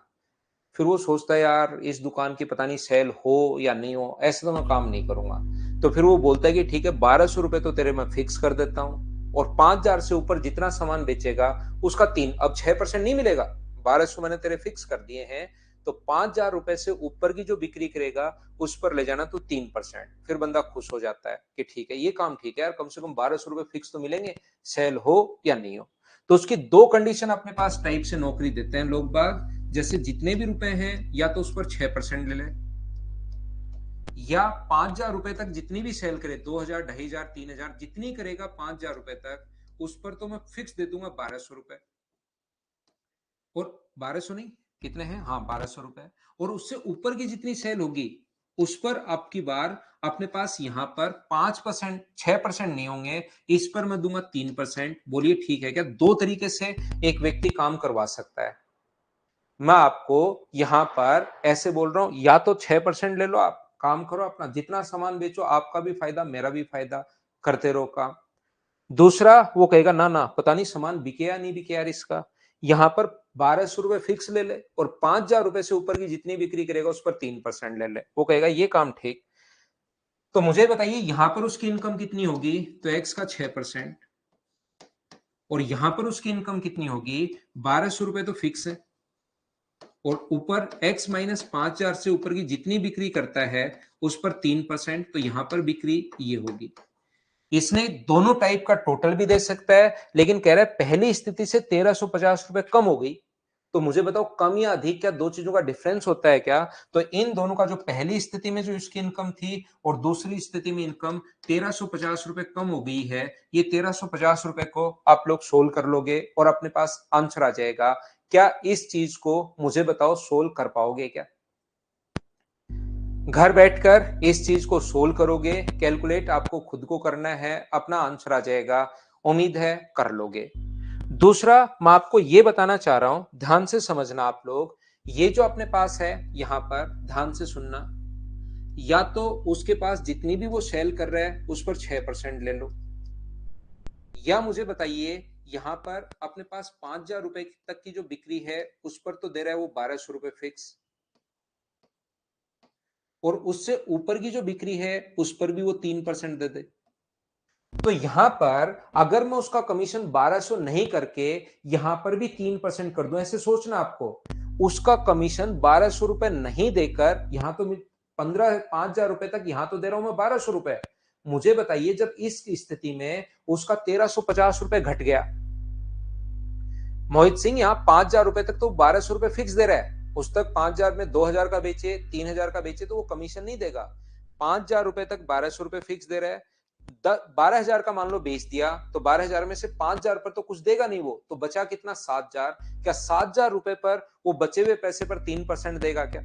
Speaker 1: फिर वो सोचता है यार इस दुकान की पता नहीं सेल हो या नहीं हो, ऐसे तो मैं काम नहीं करूंगा। तो फिर वो बोलता है कि ठीक है 1200 रुपए तो तेरे मैं फिक्स कर देता हूँ, और 5000 से ऊपर जितना सामान बेचेगा उसका तीन, अब 6% नहीं मिलेगा, 1200 मैंने तेरे फिक्स कर दिए हैं, तो 5000 रुपए से ऊपर की जो बिक्री करेगा उस पर ले जाना तो 3%। फिर बंदा खुश हो जाता है कि ठीक है ये काम ठीक है यार, कम से कम 1200 रुपए फिक्स तो मिलेंगे, सेल हो या नहीं हो। तो उसकी दो कंडीशन अपने पास टाइप से नौकरी देते हैं लोग बाग, जैसे जितने भी रुपए हैं या तो उस पर 6% ले ले, या 5000 रुपए तक जितनी भी सेल करे, 2000 2500 3000 जितनी करेगा 5000 रुपए तक उस पर तो मैं फिक्स दे दूंगा 1200 रुपए। और 1200 नहीं, कितने हैं, हाँ 1200 रुपए। और उससे ऊपर की जितनी सेल होगी उस पर आपकी बार अपने पास यहां पर 5%, 6% नहीं होंगे, इस पर मैं दूंगा 3%। बोलिए ठीक है क्या? दो तरीके से एक व्यक्ति काम करवा सकता है। मैं आपको यहां पर ऐसे बोल रहा हूं, या तो 6% ले लो, आप काम करो अपना, जितना सामान बेचो आपका भी फायदा मेरा भी फायदा, करते रहो काम। दूसरा वो कहेगा ना ना पता नहीं सामान बिके या नहीं बिके यार इसका, यहां पर 1200 रुपए फिक्स ले ले और 5000 रुपए से ऊपर की जितनी बिक्री करेगा उस पर 3% ले ले, वो कहेगा ये काम ठीक। तो मुझे बताइए यहां पर उसकी इनकम कितनी होगी, तो एक्स का 6%, और यहां पर उसकी इनकम कितनी होगी, 1200 रुपए तो फिक्स है, और ऊपर x माइनस 5000 से ऊपर की जितनी बिक्री करता है उस पर 3%, तो यहां पर बिक्री ये होगी। इसने दोनों टाइप का टोटल भी दे सकता है, लेकिन कह रहा है पहली स्थिति से 1350 रुपए कम हो गई। तो मुझे बताओ कम या अधिक, क्या दो चीजों का डिफरेंस होता है क्या? तो इन दोनों का जो पहली स्थिति में जो इसकी इनकम थी और दूसरी स्थिति में इनकम 1350 रुपए कम हो गई है, ये 1350 रुपए को आप लोग सोल्व कर लोगे और अपने पास आंसर आ जाएगा। क्या इस चीज को मुझे बताओ सोल्व कर पाओगे क्या? घर बैठकर इस चीज को सोल्व करोगे, कैलकुलेट आपको खुद को करना है, अपना आंसर आ जाएगा। उम्मीद है कर लोगे। दूसरा मैं आपको यह बताना चाह रहा हूं, ध्यान से समझना आप लोग, ये जो अपने पास है यहां पर ध्यान से सुनना, या तो उसके पास जितनी भी वो सेल कर रहा है उस पर 6% ले लो, या मुझे बताइए यहां पर अपने पास 5000 रुपए तक की जो बिक्री है उस पर तो दे रहा है वो 1200 रुपए फिक्स, और उससे ऊपर की जो बिक्री है उस पर भी वो 3% दे दे। तो यहां पर अगर मैं उसका कमीशन 1200 नहीं करके यहां पर भी 3% कर दूं, ऐसे सोचना आपको, उसका कमीशन 1200 रुपए नहीं देकर यहां तो 5000 रुपए तक यहां तो दे रहा हूं मैं 1200 रुपए। मुझे बताइए जब इस स्थिति में उसका 1350 रुपए घट गया, मोहित सिंह यहाँ 5000 रुपए तक तो 1200 रुपए फिक्स दे रहा है, उस तक 5000 में 2000 का बेचे 3000 का बेचे तो वो कमीशन नहीं देगा। 5000 रुपए तक 1200 रुपए फिक्स दे रहा है, 12,000 का मान लो बेच दिया तो 12,000 में से 5,000 पर तो कुछ देगा नहीं वो, तो बचा कितना 7,000। क्या 7,000 रुपए पर वो बचे हुए पैसे पर 3% देगा क्या?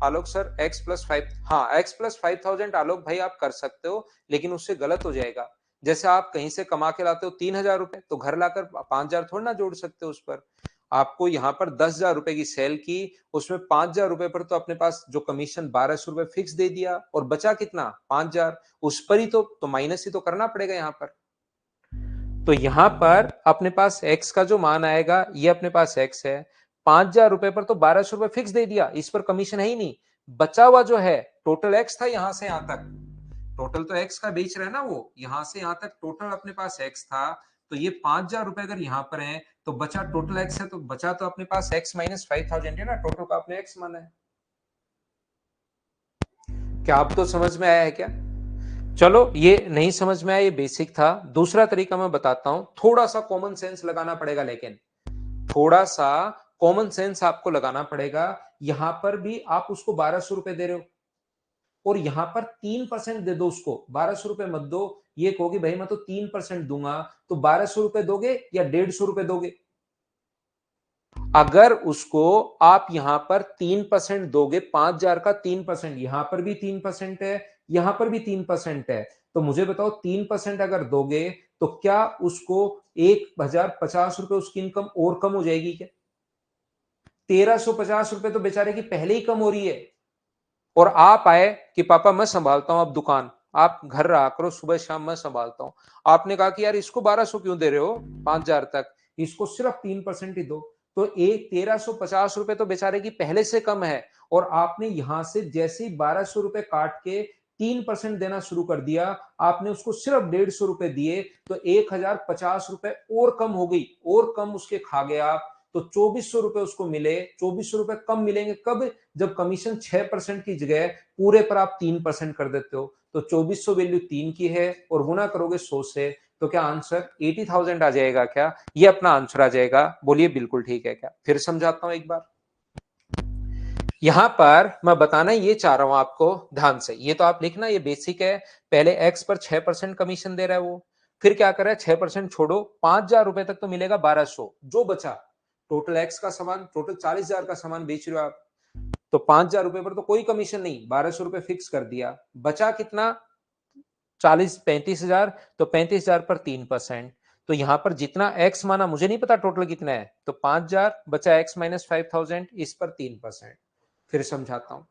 Speaker 1: आलोक सर x+5, हाँ x+5000 आलोक भाई आप कर सकते हो, लेकिन उससे गलत हो जाएगा। जैसे आप कहीं से कमा के लाते हो 3,000 रुपए, तो घर लाकर 5,000 थोड़ा ना जोड़ सकते हो उस पर। आपको यहाँ पर 10,000 रुपए की सेल की, उसमें 5,000 रुपए पर तो अपने पास जो कमीशन 1,200 रुपए फिक्स दे दिया, और बचा कितना 5,000, उस पर ही तो माइनस ही तो करना पड़ेगा यहाँ पर। तो यहां पर अपने पास x का जो मान आएगा, ये अपने पास x है, 5,000 रुपए पर तो 1,200 रुपए फिक्स दे दिया, इस पर कमीशन है ही नहीं। बचा हुआ जो है टोटल x था, यहां से यहां तक टोटल तो x का बेच रहा है ना वो, यहां से यहां तक टोटल अपने पास x था, तो ये 5,000 रुपए अगर यहां पर है तो बचा टोटल x है, तो बचा तो अपने पास x माइनस 5,000 है ना, टोटल का अपने x माना है। क्या आप तो समझ में आया है क्या? चलो, ये नहीं समझ में आया, ये बेसिक था। दूसरा तरीका मैं बताता हूं, थोड़ा सा कॉमन सेंस लगाना पड़ेगा, लेकिन थोड़ा सा कॉमन सेंस आपको लगाना पड़ेगा। यहां पर भी आप उसको 1,200 रुपए दे रहे हो, और यहां पर 3% दे दो उसको, 1,200 रुपए मत दो। ये कहोगे भाई मैं तो 3% दूंगा, तो 1,200 रुपए दोगे या 150 रुपए दोगे? अगर उसको आप यहां पर 3% दोगे, 5,000 का 3%, यहां पर भी 3% है, यहां पर भी 3% है, तो मुझे बताओ 3% अगर दोगे तो क्या उसको 1,050 रुपए उसकी इनकम और कम हो जाएगी क्या? 1,350 रुपए तो बेचारे की पहले ही कम हो रही है। और आप आए कि पापा मैं संभालता हूं अब दुकान, आप घर रहा करो, सुबह शाम मैं संभालता हूं। आपने कहा कि यार इसको 1,200 क्यों दे रहे हो 5,000 तक, इसको सिर्फ 3% ही दो। तो एक 1,350 रुपए तो बेचारे की पहले से कम है, और आपने यहां से जैसे ही 1,200 रुपए काट के 3% देना शुरू कर दिया, आपने उसको सिर्फ 150 रुपए दिए, तो 1,050 रुपए और कम हो गई, और कम उसके खा गए आप। तो 2,400 रुपए उसको मिले, 2,400 रुपए कम मिलेंगे कब? जब कमीशन 6% की जगह पूरे पर आप 3% कर देते हो। तो 2,400 वैल्यू 3 की है, और गुना करोगे 100 से, तो क्या आंसर 80,000 आ जाएगा क्या? ये अपना आंसर आ जाएगा। बोलिए बिल्कुल ठीक है क्या? फिर समझाता हूं एक बार। यहां पर मैं बताना ये चाह रहा हूं आपको ध्यान से, ये तो आप लिखना, ये बेसिक है। पहले एक्स पर 6% कमीशन दे रहा है वो, फिर क्या कर रहा है, 6% छोड़ो, 5,000 रुपए तक तो मिलेगा 1,200, जो बचा टोटल एक्स का सामान, टोटल 40,000 का सामान बेच रहे हो आप, तो 5,000 रुपए पर तो कोई कमीशन नहीं, 1,200 रुपए फिक्स कर दिया। बचा कितना, 35,000, तो 35,000 पर 3%। तो यहां पर जितना एक्स माना, मुझे नहीं पता टोटल कितना है, तो 5,000 बचा एक्स माइनस 5,000, इस पर 3%। फिर समझाता हूं,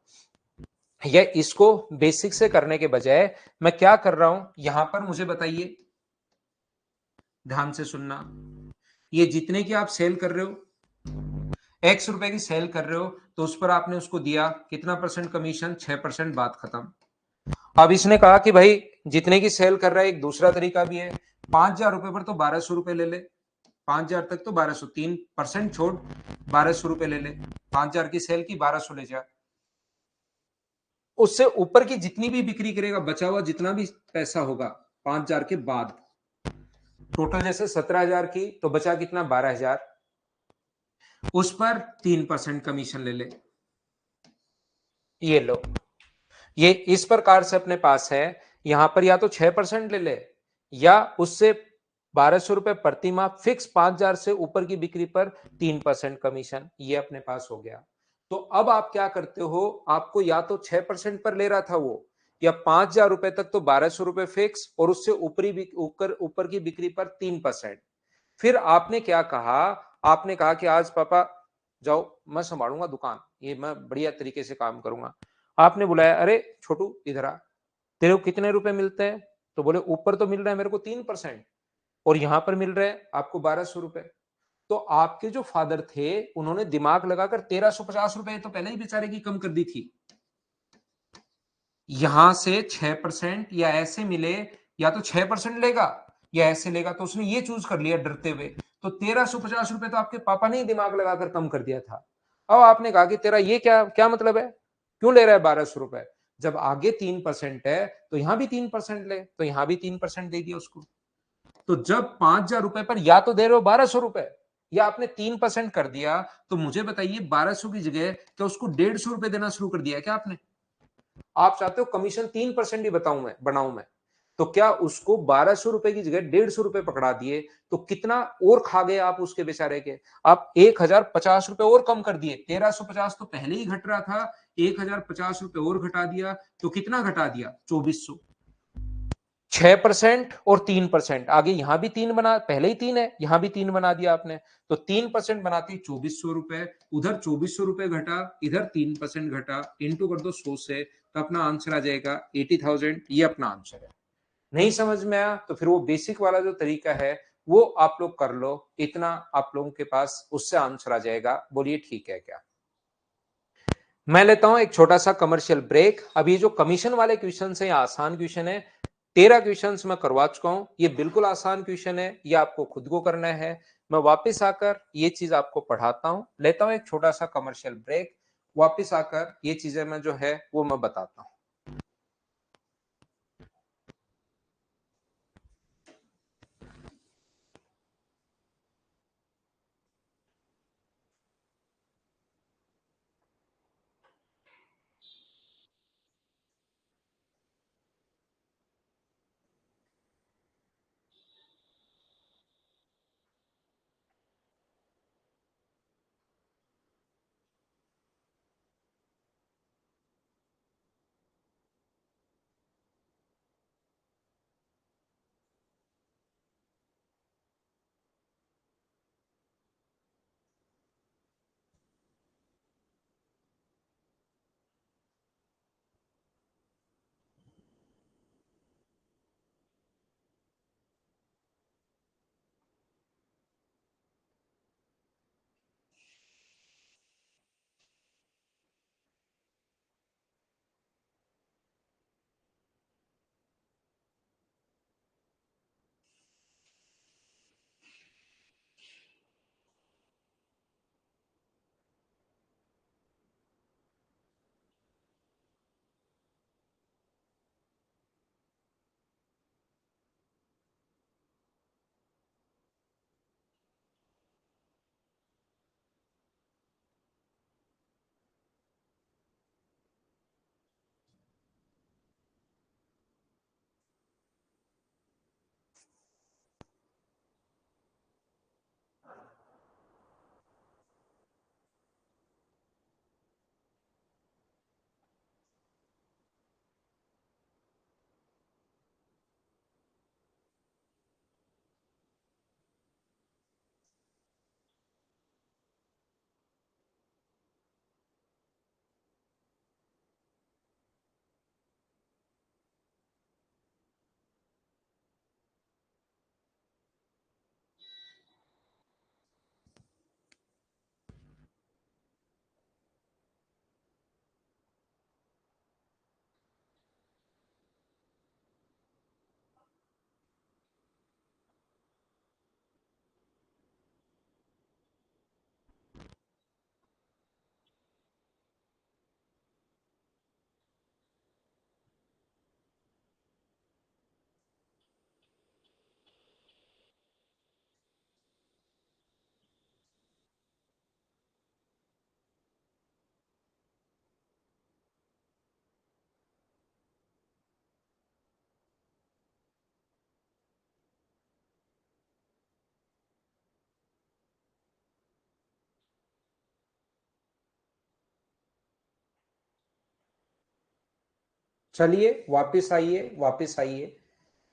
Speaker 1: या इसको बेसिक से करने के बजाय मैं क्या कर रहा हूं, यहां पर मुझे बताइए, ध्यान से सुनना। ये जितने की आप सेल कर रहे हो, एक्स रुपए की सेल कर रहे हो, तो उस पर आपने उसको दिया कितना परसेंट कमीशन, 6%, बात खत्म। अब इसने कहा कि भाई जितने की सेल कर रहा है, एक दूसरा तरीका भी है, 5,000 रुपए पर तो 1,200 रुपए ले ले, 5,000 तक तो 1,200, 3% छोड़, 1,200 रुपए ले ले, 5,000 की सेल की 1,200 ले जा, उससे ऊपर की जितनी भी बिक्री करेगा, बचा हुआ जितना भी पैसा होगा 5,000 के बाद, टोटल जैसे 17,000 की, तो बचा कितना 12,000, उस पर 3% कमीशन ले ले। ये लो, ये इस प्रकार से अपने पास है। यहां पर या तो 6% ले ले, या उससे 1,200 रुपए प्रति माह फिक्स, 5,000 से ऊपर की बिक्री पर 3% कमीशन, ये अपने पास हो गया। तो अब आप क्या करते हो, आपको या तो 6% पर ले रहा था वो, या 5,000 रुपए तक तो 1,200 रुपए फिक्स, और उससे ऊपरी ऊपर की बिक्री पर 3%। फिर आपने क्या कहा, आपने कहा कि आज पापा जाओ, मैं संभालूंगा दुकान, ये मैं बढ़िया तरीके से काम करूंगा। आपने बुलाया, अरे छोटू इधर आ, तेरे को कितने रुपए मिलते हैं? तो बोले ऊपर तो मिल रहा है मेरे को 3%, और यहां पर मिल रहा है आपको 1,200 रुपए। तो आपके जो फादर थे, उन्होंने दिमाग लगाकर 1,350 रुपए तो पहले ही बेचारे की कम कर दी थी। यहां से 6% या ऐसे मिले, या तो 6% लेगा या ऐसे लेगा, तो उसने ये चूज कर लिया डरते हुए। तो 1,350 रुपए तो आपके पापा ने ही दिमाग लगाकर कम कर दिया था। अब आपने कहा कि तेरा ये क्या क्या मतलब है, क्यों ले रहा है 1,200 रुपए? जब आगे 3% है तो यहां भी 3% ले, तो यहां भी 3% दे दिया उसको। तो जब 5,000 रुपए पर या तो दे रहे हो 1,200 रुपए, या आपने 3% कर दिया, तो मुझे बताइए 1,200 की जगह क्या उसको 150 रुपए देना शुरू कर दिया क्या आपने? आप चाहते हो कमीशन 3% ही बनाऊं मैं, तो क्या उसको 1,200 रुपए की जगह 150 रुपए पकड़ा दिए, तो कितना और खा गए आप उसके बेचारे के? आप 1,050 रुपए और कम कर दिए, 1,350 तो पहले ही घट रहा था, 1,050 रुपए और घटा दिया, तो कितना घटा दिया, 2,400। 6% और 3%, आगे यहां भी 3 बना, पहले ही 3 है, यहां भी 3 बना दिया आपने, तो 3% बनाती 2400 रुपए, उधर 2400 रुपए घटा, इधर 3% घटा, इंटू कर दो 100 से, तो अपना आंसर आ जाएगा 80,000। ये अपना आंसर है। नहीं समझ में आया तो फिर वो बेसिक वाला जो तरीका है वो आप लोग कर लो, इतना आप लोगों के पास उससे आंसर आ जाएगा। बोलिए ठीक है क्या? मैं लेता हूं एक छोटा सा कमर्शियल ब्रेक। अब ये जो कमीशन वाले क्वेश्चन है, आसान क्वेश्चन है, 13 क्वेश्चन मैं करवा चुका हूं, ये बिल्कुल आसान क्वेश्चन है, ये आपको खुद को करना है। मैं वापस आकर ये चीज आपको पढ़ाता हूं, लेता हूं एक छोटा सा कमर्शियल ब्रेक, वापस आकर ये चीजें मैं जो है वो मैं बताता हूं। चलिए वापस आइए, वापस आइए,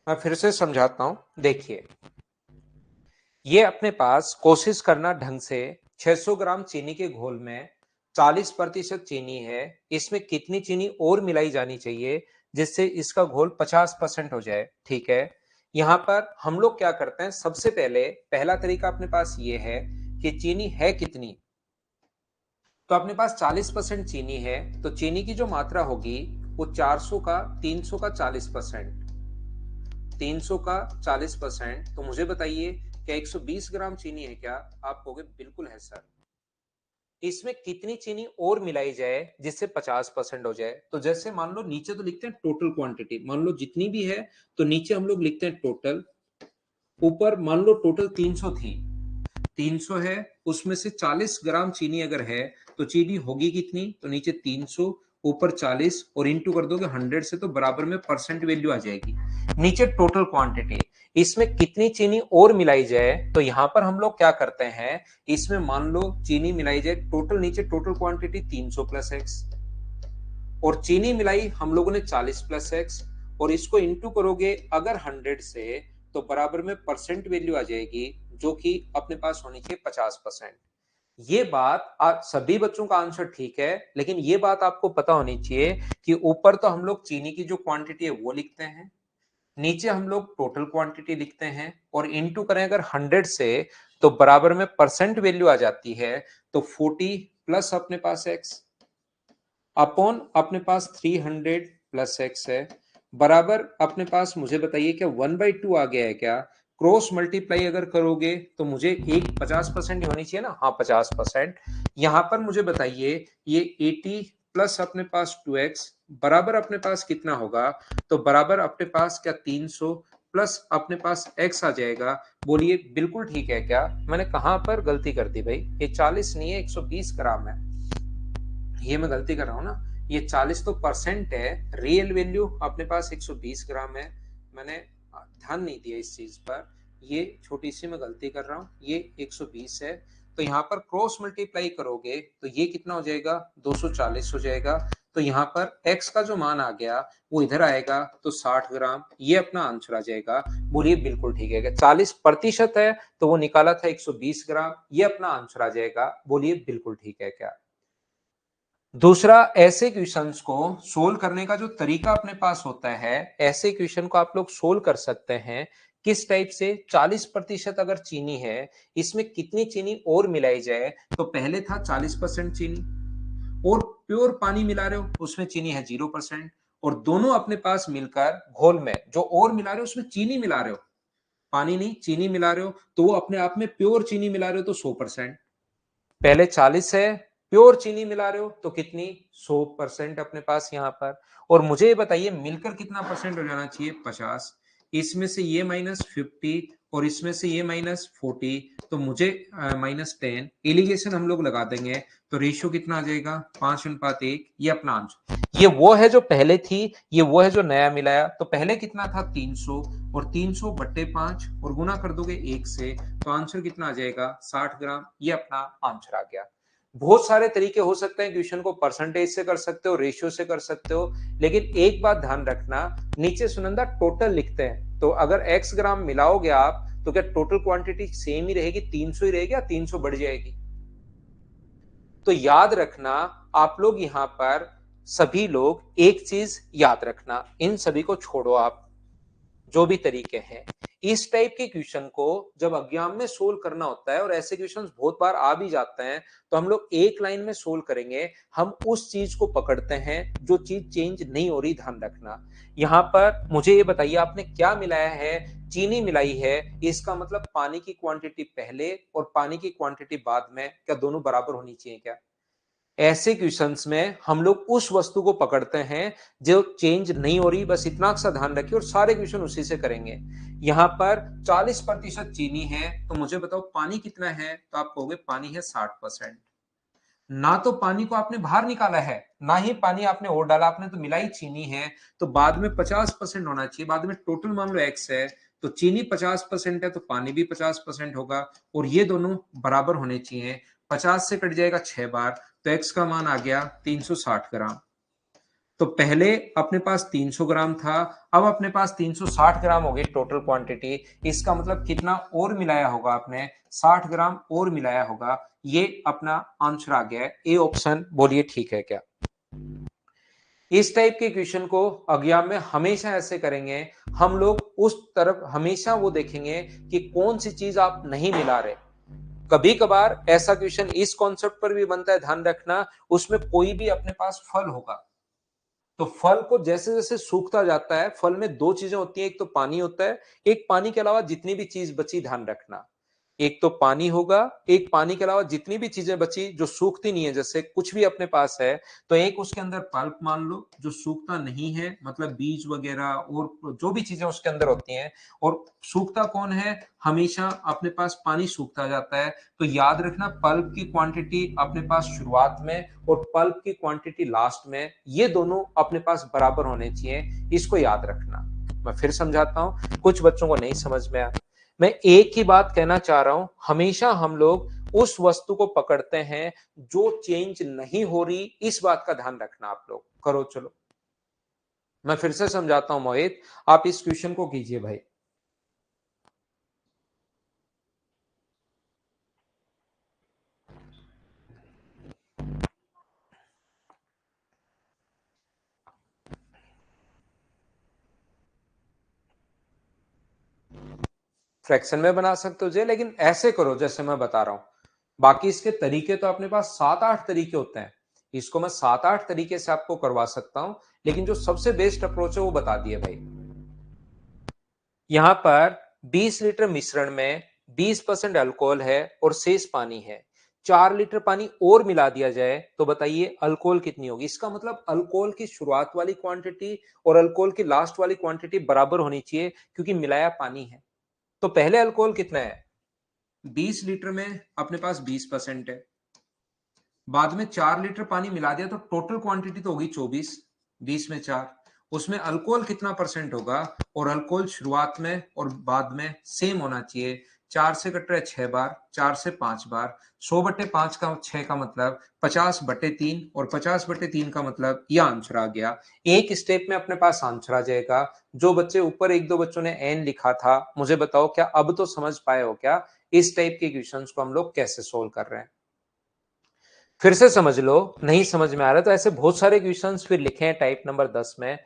Speaker 1: मैं फिर से समझाता हूं। देखिए, ये अपने पास कोशिश करना ढंग से, 600 ग्राम चीनी के घोल में 40% चीनी है, इसमें कितनी चीनी और मिलाई जानी चाहिए जिससे इसका घोल 50% हो जाए। ठीक है, यहां पर हम लोग क्या करते हैं, सबसे पहले पहला तरीका अपने पास ये है कि चीनी है कितनी, तो अपने पास 40% चीनी है, तो चीनी की जो मात्रा होगी वो 400 का 300 का 40%, 300 का 40%, तो मुझे बताइए क्या 120 ग्राम चीनी है क्या? आप कहोगे बिल्कुल है सर। इसमें कितनी चीनी और मिलाई जाए जिससे 50% हो जाए? तो जैसे मान लो नीचे तो लिखते हैं टोटल क्वांटिटी, मान लो जितनी भी है, तो नीचे हम लोग लिखते हैं टोटल, ऊपर मान लो टोटल 300 थी, 300 है, उसमें से 40 ग्राम चीनी अगर है तो चीनी होगी कितनी, तो नीचे 300, ऊपर 40 और इंटू कर दोगे 100 से, तो बराबर में परसेंट वैल्यू आ जाएगी। नीचे टोटल क्वांटिटी, इसमें कितनी चीनी और मिलाई जाए, तो यहां पर हम लोग क्या करते हैं, इसमें मान लो चीनी मिलाई जाए टोटल, नीचे टोटल क्वांटिटी 300 प्लस एक्स, और चीनी मिलाई हम लोगों ने 40 प्लस एक्स, और इसको इंटू करोगे अगर 100 से, तो बराबर में परसेंट वैल्यू आ जाएगी, जो कि अपने पास होनी चाहिए 50%। ये बात आज सभी बच्चों का आंसर ठीक है, लेकिन ये बात आपको पता होनी चाहिए कि ऊपर तो हम लोग चीनी की जो क्वांटिटी है वो लिखते हैं, नीचे हम लोग टोटल क्वांटिटी लिखते हैं, और इनटू करें अगर 100 से, तो बराबर में परसेंट वैल्यू आ जाती है। तो 40 प्लस अपने पास x अपॉन अपने पास 300 प्लस x है, बराबर अपने पास, मुझे बताइए क्या 1/2 आ गया है क्या? क्रॉस मल्टीप्लाई अगर करोगे तो मुझे एक 50% होनी चाहिए ना, हाँ 50%। यहां पर मुझे बताइए ये 80 प्लस अपने पास 2x बराबर अपने पास कितना होगा? तो बराबर अपने पास क्या 300 प्लस अपने पास x आ जाएगा। बोलिए बिल्कुल ठीक है क्या? मैंने कहां पर गलती कर दी भाई? ये 40 नहीं है, 120 ग्राम है। ये मैं गलती कर रहा हूँ ना, ये 40 तो परसेंट है, रियल वैल्यू अपने पास 120 ग्राम है। मैंने ध्यान नहीं दिया इस चीज पर, ये छोटी सी मैं गलती कर रहा हूँ, ये 120 है। तो यहाँ पर क्रॉस मल्टीप्लाई करोगे तो ये कितना हो जाएगा? 240 हो जाएगा। तो यहाँ पर x का जो मान आ गया वो इधर आएगा, तो 60 ग्राम, ये अपना आंसर आ जाएगा। बोलिए बिल्कुल ठीक है। 40% है तो वो निकाला था 120 ग्राम, ये अपना आंसर आ जाएगा। बोलिए बिल्कुल ठीक है क्या? दूसरा, ऐसे क्वेश्चंस को सोल्व करने का जो तरीका अपने पास होता है, ऐसे क्वेश्चन को आप लोग सोल्व कर सकते हैं किस टाइप से? 40% अगर चीनी है, इसमें कितनी चीनी और मिलाई जाए? तो पहले था 40% चीनी, और प्योर पानी मिला रहे हो उसमें चीनी है 0%, और दोनों अपने पास मिलकर घोल में जो और मिला रहे हो उसमें चीनी मिला रहे हो, पानी नहीं चीनी मिला रहे हो, तो वो अपने आप में प्योर चीनी मिला रहे हो तो 100%। पहले 40 है, प्योर चीनी मिला रहे हो तो कितनी? 100% अपने पास यहां पर। और मुझे ये बताइए मिलकर कितना परसेंट हो जाना चाहिए? 50। इसमें से ये -50 और इसमें से ये -40, तो मुझे -10 एलिगेशन हम लोग लगा देंगे, तो रेशियो कितना आ जाएगा? 5:1। ये अपना आंसर, ये वो है जो पहले थी, ये वो है जो नया मिलाया। तो पहले कितना था? 300, और 300/5 और गुना कर दोगे 1 से, तो आंसर कितना आ जाएगा? 60 ग्राम। ये अपना आंसर आ गया। बहुत सारे तरीके हो सकते हैं, क्वेश्चन को परसेंटेज से कर सकते हो, रेशियो से कर सकते हो, लेकिन एक बात ध्यान रखना, नीचे सुनंदा टोटल लिखते हैं, तो अगर x ग्राम मिलाओगे आप, तो क्या टोटल क्वांटिटी सेम ही रहेगी? 300 ही रहेगी या 300 बढ़ जाएगी? तो याद रखना, आप लोग यहां पर सभी लोग एक चीज याद रखना, इन सभी को छोड़ो आप, जो भी तरीके हैं, इस टाइप के क्वेश्चन को जब एग्जाम में सोल्व करना होता है, और ऐसे क्वेश्चन बहुत बार आ भी जाते हैं, तो हम लोग एक लाइन में सोल्व करेंगे। हम उस चीज को पकड़ते हैं जो चीज चेंज नहीं हो रही, ध्यान रखना। यहां पर मुझे ये बताइए आपने क्या मिलाया है? चीनी मिलाई है, इसका मतलब पानी की क्वांटिटी पहले और पानी की क्वांटिटी बाद में, क्या दोनों बराबर होनी चाहिए क्या? ऐसे क्वेश्चंस में हम लोग उस वस्तु को पकड़ते हैं जो चेंज नहीं हो रही, बस इतना सा ध्यान रखिए, और सारे क्वेश्चन उसी से करेंगे। यहां पर 40% चीनी है, तो मुझे बताओ पानी कितना है? तो आप कहोगे पानी है 60%। ना तो पानी को आपने बाहर निकाला है, ना ही पानी आपने और डाला, आपने तो मिलाई चीनी है, तो बाद में 50% होना चाहिए। बाद में टोटल मान लो x है, तो चीनी 50% है तो पानी भी 50% होगा, और ये दोनों बराबर होने चाहिए। 50 से कट जाएगा 6 बार, तो x का मान आ गया 360 ग्राम। तो पहले अपने पास 300 ग्राम था, अब अपने पास 360 ग्राम हो गई टोटल क्वांटिटी। इसका मतलब कितना और मिलाया होगा आपने? 60 ग्राम और मिलाया होगा। ये अपना आंसर आ गया है, ए ऑप्शन। बोलिए ठीक है क्या? इस टाइप के क्वेश्चन को एग्जाम में हमेशा ऐसे करेंगे हम लोग, उस तरफ हमेशा वो देखेंगे कि कौन सी चीज आप नहीं मिला रहे। कभी कभार ऐसा क्वेश्चन इस कॉन्सेप्ट पर भी बनता है, ध्यान रखना, उसमें कोई भी अपने पास फल होगा, तो फल को जैसे जैसे सूखता जाता है, फल में दो चीजें होती हैं, एक तो पानी होता है, एक पानी के अलावा जितनी भी चीज बची, ध्यान रखना, एक तो पानी होगा, एक पानी के अलावा जितनी भी चीजें बची जो सूखती नहीं है, जैसे कुछ भी अपने पास है, तो एक उसके अंदर पल्प मान लो जो सूखता नहीं है, मतलब बीज वगैरह और जो भी चीजें उसके अंदर होती हैं। और सूखता कौन है? हमेशा अपने पास पानी सूखता जाता है। तो याद रखना, पल्प की क्वांटिटी अपने पास शुरुआत में और पल्प की क्वांटिटी लास्ट में, ये दोनों अपने पास बराबर होने चाहिए, इसको याद रखना। मैं फिर समझाता हूं, कुछ बच्चों को नहीं समझ में आया। मैं एक ही बात कहना चाह रहा हूं, हमेशा हम लोग उस वस्तु को पकड़ते हैं जो चेंज नहीं हो रही, इस बात का ध्यान रखना। आप लोग करो, चलो। मैं फिर से समझाता हूं मोहित, आप इस क्वेश्चन को कीजिए भाई। फ्रैक्शन में बना सकते हो जे, लेकिन ऐसे करो जैसे मैं बता रहा हूं। बाकी इसके तरीके तो अपने पास 7-8 तरीके होते हैं, इसको मैं 7-8 तरीके से आपको करवा सकता हूं, लेकिन जो सबसे बेस्ट अप्रोच है वो बता दिए भाई। यहां पर 20 लीटर मिश्रण में 20% अल्कोहल है और शेष पानी है। 4 लीटर पानी और मिला दिया जाए तो बताइए अल्कोहल कितनी होगी। इसका मतलब अल्कोहल की शुरुआत वाली क्वांटिटी और अल्कोहल की लास्ट वाली क्वांटिटी बराबर होनी चाहिए, क्योंकि मिलाया पानी है। तो पहले अल्कोहल कितना है, 20 लीटर में अपने पास 20% है, बाद में 4 लीटर पानी मिला दिया तो टोटल क्वांटिटी तो होगी 24, 20 में 4, उसमें अल्कोहल कितना परसेंट होगा, और अल्कोहल शुरुआत में और बाद में सेम होना चाहिए। 4 से कट रहा है 6 बार, 4 से 5 बार, 100/5 का 6 का मतलब 50/3, और 50/3 का मतलब यह आंसर आ गया। एक स्टेप में अपने पास आंसर आ जाएगा। जो बच्चे ऊपर एक दो बच्चों ने एन लिखा था, मुझे बताओ क्या अब तो समझ पाए हो क्या इस टाइप के क्वेश्चंस को हम लोग कैसे सोल्व कर रहे हैं। फिर से समझ लो, नहीं समझ में आ रहा तो ऐसे बहुत सारे क्वेश्चंस फिर लिखे हैं टाइप नंबर 10 में।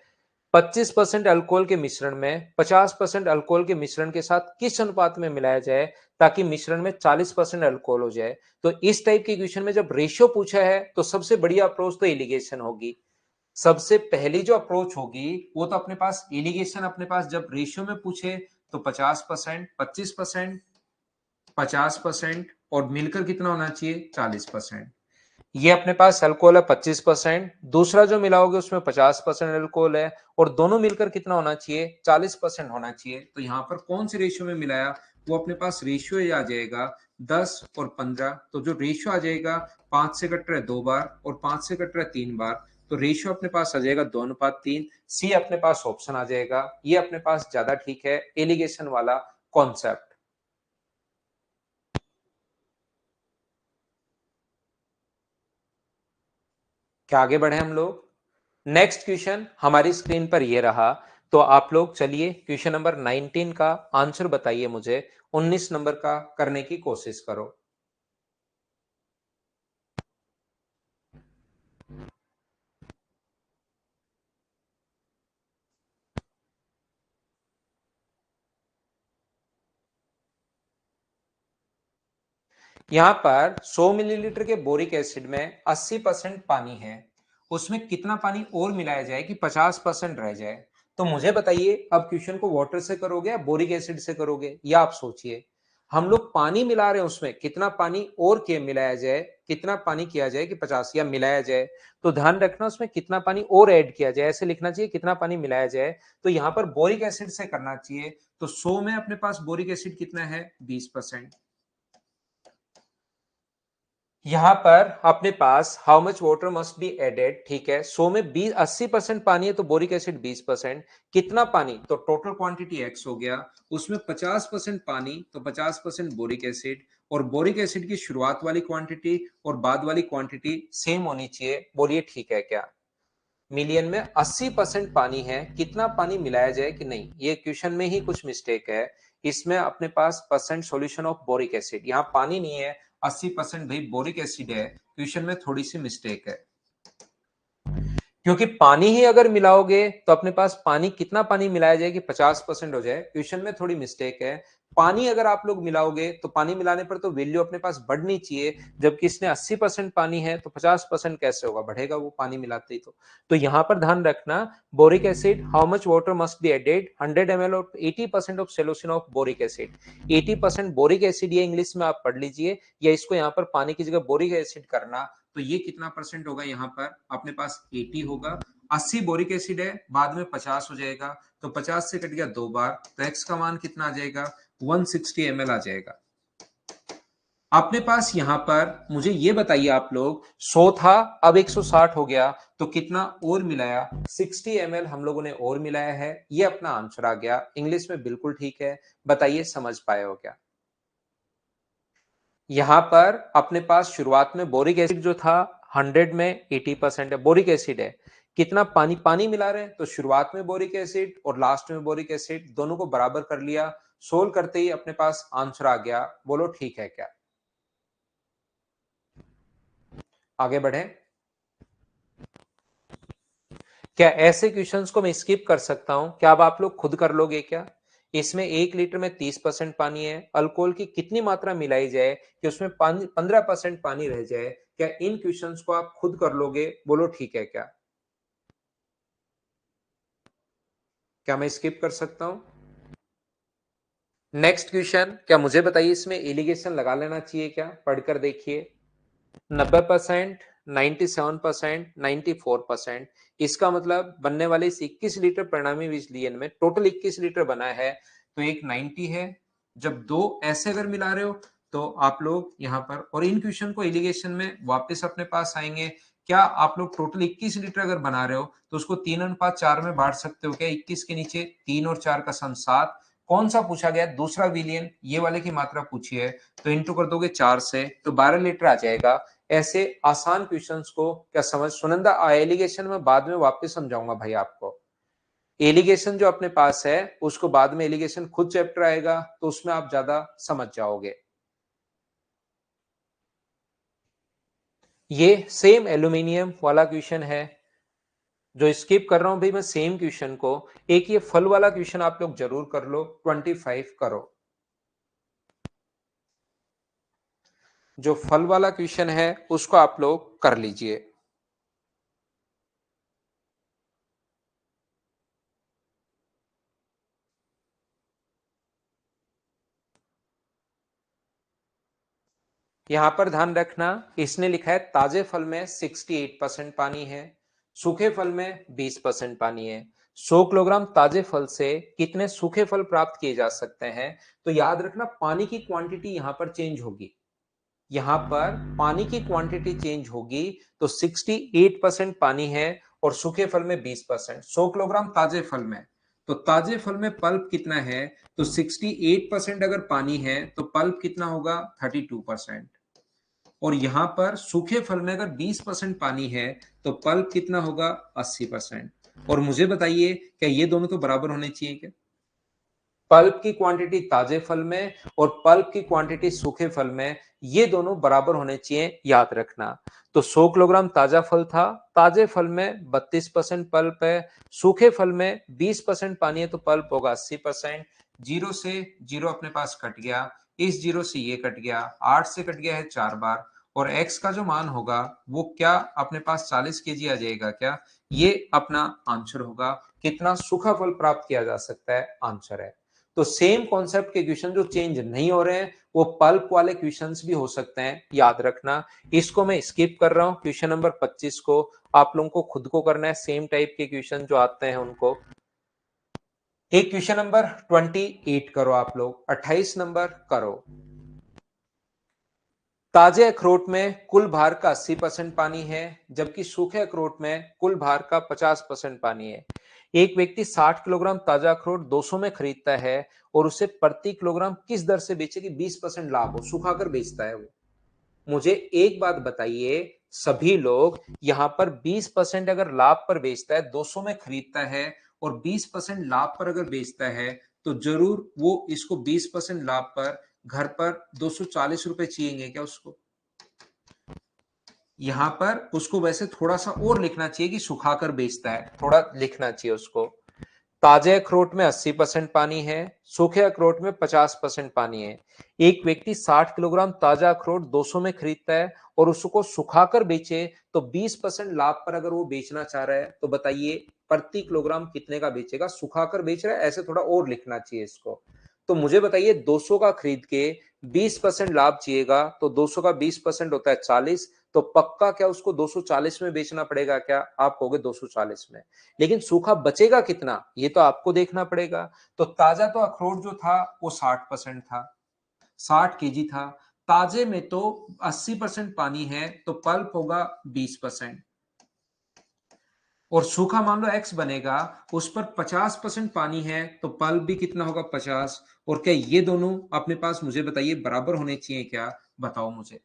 Speaker 1: 25% अल्कोहल के मिश्रण में 50% अल्कोहल के मिश्रण के साथ किस अनुपात में मिलाया जाए ताकि मिश्रण में 40% अल्कोहल हो जाए। तो इस टाइप के क्वेश्चन में जब रेशियो पूछा है तो सबसे बढ़िया अप्रोच तो एलिगेशन होगी। सबसे पहली जो अप्रोच होगी वो तो अपने पास एलिगेशन, अपने पास जब रेशियो में पूछे तो 50%, 25%, 50% और मिलकर कितना होना चाहिए 40%। ये अपने पास अल्कोहल है 25%, दूसरा जो मिलाओगे उसमें 50% अल्कोहल है, और दोनों मिलकर कितना होना चाहिए 40% होना चाहिए। तो यहां पर कौन से रेशियो में मिलाया, वो अपने पास रेशियो आ जाएगा 10 और 15। तो जो रेशियो आ जाएगा 5 से कट रहा है 2 बार और 5 से कट रहा है 3 बार, तो रेशियो अपने पास आ जाएगा 2:3। सी अपने पास ऑप्शन आ जाएगा, ये अपने पास ज्यादा ठीक है एलिगेशन वाला कॉन्सेप्ट। क्या आगे बढ़े हम लोग। नेक्स्ट क्वेश्चन हमारी स्क्रीन पर ये रहा। तो आप लोग चलिए क्वेश्चन नंबर 19 का आंसर बताइए मुझे, 19 नंबर का करने की कोशिश करो। यहां पर 100 मिलीलीटर के बोरिक एसिड में 80% पानी है, उसमें कितना पानी और मिलाया जाए कि 50% रह जाए। तो मुझे बताइए अब क्वेश्चन को वाटर से करोगे या बोरिक एसिड से करोगे, या आप सोचिए। हम लोग पानी मिला रहे हैं, उसमें कितना पानी और के मिलाया जाए, कितना पानी किया जाए कि 50 या मिलाया जाए। तो ध्यान रखना उसमें कितना पानी और ऐड किया जाए, ऐसे लिखना चाहिए कितना पानी मिलाया जाए। तो यहां पर बोरिक एसिड से करना चाहिए। तो 100 में अपने पास बोरिक एसिड कितना है 20%। यहां पर अपने पास how much water must be added, ठीक है 100 में 20 80% पानी है तो बोरिक एसिड 20%। कितना पानी, तो टोटल क्वांटिटी एक्स हो गया, उसमें 50% पानी तो 50% बोरिक एसिड, और बोरिक एसिड की शुरुआत वाली क्वांटिटी और बाद वाली क्वांटिटी सेम होनी चाहिए। बोलिए ठीक है क्या। मिलियन में 80% पानी है, कितना पानी मिलाया जाए कि नहीं, ये क्वेश्चन में ही कुछ मिस्टेक है। इसमें अपने पास percent solution of boric acid, यहाँ पानी नहीं है, 80% भाई बोरिक एसिड है। क्वेश्चन में थोड़ी सी मिस्टेक है, क्योंकि पानी ही अगर मिलाओगे तो अपने पास पानी कितना पानी मिलाया जाए कि 50% हो जाए। क्वेश्चन में थोड़ी मिस्टेक है। पानी अगर आप लोग मिलाओगे तो पानी मिलाने पर तो वैल्यू अपने पास बढ़नी चाहिए, जबकि इसने 80% पानी है तो 50% कैसे होगा, बढ़ेगा वो पानी मिलाते ही। तो यहां पर ध्यान रखना, boric acid how much water must be added 100 ml of 80% of solution of boric acid. 80% boric acid ये इंग्लिश में आप पढ़ लीजिए, या इसको यहाँ पर पानी की जगह बोरिक एसिड करना। तो ये कितना परसेंट होगा, यहाँ पर अपने पास 80 होगा। 80 बोरिक एसिड है, बाद में 50 हो जाएगा, तो 50 से कट गया 2 बार, तो एक्स का मान कितना आ जाएगा 160 ml आ जाएगा। अपने पास यहां पर मुझे ये बताइए आप लोग, 100 था अब 160 हो गया, तो कितना और मिलाया 60 ml हम लोगों ने और मिलाया है, ये अपना आंसर आ गया। इंग्लिश में बिल्कुल ठीक है, बताइए समझ पाए हो क्या। यहां पर अपने पास शुरुआत में बोरिक एसिड जो था 100 में 80% है, बोरिक एसिड है। कितना पानी पानी मिला रहे हैं, तो शुरुआत में बोरिक एसिड और लास्ट में बोरिक एसिड, दोनों को बराबर कर लिया। सोल्व करते ही अपने पास आंसर आ गया। बोलो ठीक है क्या? आगे बढ़े। क्या ऐसे क्वेश्चंस को मैं स्किप कर सकता हूं? क्या अब आप लोग खुद कर लोगे क्या? इसमें 1 लीटर में 30% पानी है। अल्कोहल की कितनी मात्रा मिलाई जाए कि उसमें 15% पानी रह जाए? क्या इन क्वेश्चंस को आप खुद कर लोगे? बोलो ठीक है क्या? क्या मैं स्किप कर सकता हूं? नेक्स्ट क्वेश्चन, क्या मुझे बताइए इसमें एलिगेशन लगा लेना चाहिए क्या? पढ़कर देखिए। 90%, 97%, 94%। इसका मतलब बनने वाले इस 21 लीटर परिणामी विचलन में टोटल 21 लीटर बना है, तो एक 90 है। जब दो ऐसे अगर मिला रहे हो तो आप लोग यहाँ पर, और इन क्वेश्चन को एलिगेशन में वापस अपने पास आएंगे। क्या आप लोग टोटल 21 लीटर अगर बना रहे हो तो उसको 3:4 में बांट सकते हो क्या? 21 के नीचे 3 और 4 का सम 7। कौन सा पूछा गया? दूसरा विलियन, ये वाले की मात्रा पूछी है, तो इंटू कर दोगे 4 से तो 12 लीटर आ जाएगा। ऐसे आसान क्वेश्चंस को क्या समझ सुनंदा, एलिगेशन में बाद में वापस समझाऊंगा भाई आपको। एलिगेशन जो अपने पास है उसको बाद में, एलिगेशन खुद चैप्टर आएगा तो उसमें आप ज्यादा समझ जाओगे। ये सेम एल्यूमिनियम वाला क्वेश्चन है जो स्किप कर रहा हूं भाई मैं सेम क्वेश्चन को। एक ये फल वाला क्वेश्चन आप लोग जरूर कर लो, 25 करो। जो फल वाला क्वेश्चन है उसको आप लोग कर लीजिए। यहां पर ध्यान रखना, इसने लिखा है ताजे फल में 68% पानी है, सूखे फल में 20% पानी है। 100 किलोग्राम ताजे फल से कितने सूखे फल प्राप्त किए जा सकते हैं? तो याद रखना पानी की क्वांटिटी यहां पर चेंज होगी। यहां पर पानी की क्वांटिटी चेंज होगी, तो 68% पानी है और सूखे फल में 20%। 100 किलोग्राम ताजे फल में, तो ताजे फल में पल्प कितना है? तो 68% अगर पानी है तो पल्प कितना होगा? 32%। और यहां पर सूखे फल में अगर 20% पानी है तो पल्प कितना होगा? 80%। और मुझे बताइए क्या ये दोनों तो बराबर होने चाहिए क्या? पल्प की क्वांटिटी ताजे फल में और पल्प की क्वांटिटी सूखे फल में, ये दोनों बराबर होने चाहिए, याद रखना। तो 100 किलोग्राम ताजा फल था, ताजे फल में 32% पल्प है, सूखे फल में 20% पानी है तो पल्प होगा 80%। जीरो से जीरो अपने पास कट गया, इस जीरो से ये कट गया, 8 से कट गया है 4 बार, और x का जो मान होगा वो क्या अपने पास 40 केजी आ जाएगा क्या? ये अपना आंसर होगा। कितना सूखा फल प्राप्त किया जा सकता है, आंसर है। तो सेम कॉन्सेप्ट के क्वेश्चन जो चेंज नहीं हो रहे हैं वो पल्प वाले क्वेश्चंस भी हो सकते हैं, याद रखना। इसको मैं स्किप कर रहा हूं, क्वेश्चन नंबर 25 को आप लोगों को खुद को करना है, सेम टाइप के क्वेश्चन जो आते हैं उनको। एक क्वेश्चन नंबर 28 करो आप लोग, 28 नंबर करो। ताजे अखरोट में कुल भार का 80% पानी है, जबकि सूखे अखरोट में कुल भार का 50% पानी है। एक व्यक्ति 60 किलोग्राम ताजा अखरोट 200 में खरीदता है और उसे प्रति किलोग्राम किस दर से बेचे कि 20% लाभ हो? सुखाकर बेचता है वो। मुझे एक बात बताइए, सभी लोग यहां पर 20% अगर लाभ पर बेचता है, 200 में खरीदता है और 20% लाभ पर अगर बेचता है, तो जरूर वो इसको 20% लाभ पर घर पर 240 रुपए चाहिए क्या उसको? यहां पर उसको वैसे थोड़ा सा और लिखना चाहिए कि सुखाकर बेचता है, थोड़ा लिखना चाहिए उसको। ताजे अखरोट में 80% पानी है, सूखे अखरोट में 50% पानी है। एक व्यक्ति 60 किलोग्राम ताजा अखरोट 200 में खरीदता है और उसको सुखाकर बेचे, तो 20% लाभ पर अगर वो बेचना चाह रहा है तो बताइए प्रति किलोग्राम कितने का बेचेगा? सुखाकर बेच रहा है, ऐसे थोड़ा और लिखना चाहिए इसको। तो मुझे बताइए 200 का खरीद के 20% लाभ चाहिएगा, तो 200 का 20% होता है 40, तो पक्का क्या उसको 240 में बेचना पड़ेगा क्या? आप कहोगे 240 में, लेकिन सूखा बचेगा कितना ये तो आपको देखना पड़ेगा। तो ताजा तो अखरोट जो था वो 60% था, 60 केजी था। ताजे में तो 80% पानी है तो पल्प होगा 20%। और सूखा मान लो एक्स बनेगा, उस पर 50% पानी है तो पल्प भी कितना होगा? 50। और क्या ये दोनों अपने पास मुझे बताइए बराबर होने चाहिए क्या? बताओ मुझे।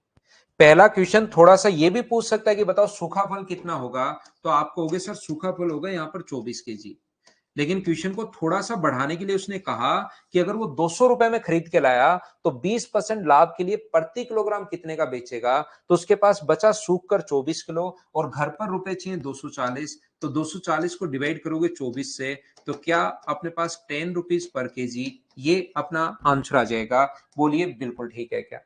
Speaker 1: पहला क्वेश्चन थोड़ा सा ये भी पूछ सकता है कि बताओ सूखा फल कितना होगा, तो आप कहोगे सर सूखा फल होगा यहाँ पर 24 केजी। लेकिन क्वेश्चन को थोड़ा सा बढ़ाने के लिए उसने कहा कि अगर वो 200 रुपए में खरीद के लाया तो 20% लाभ के लिए प्रति किलोग्राम कितने का बेचेगा, तो उसके पास बचा सूख कर 24 किलो और घर पर रुपए चाहिए 240, तो 240 को डिवाइड करोगे 24 से, तो क्या अपने पास 10 रुपीज पर केजी, ये अपना आंसर आ जाएगा। बोलिए बिल्कुल ठीक है क्या?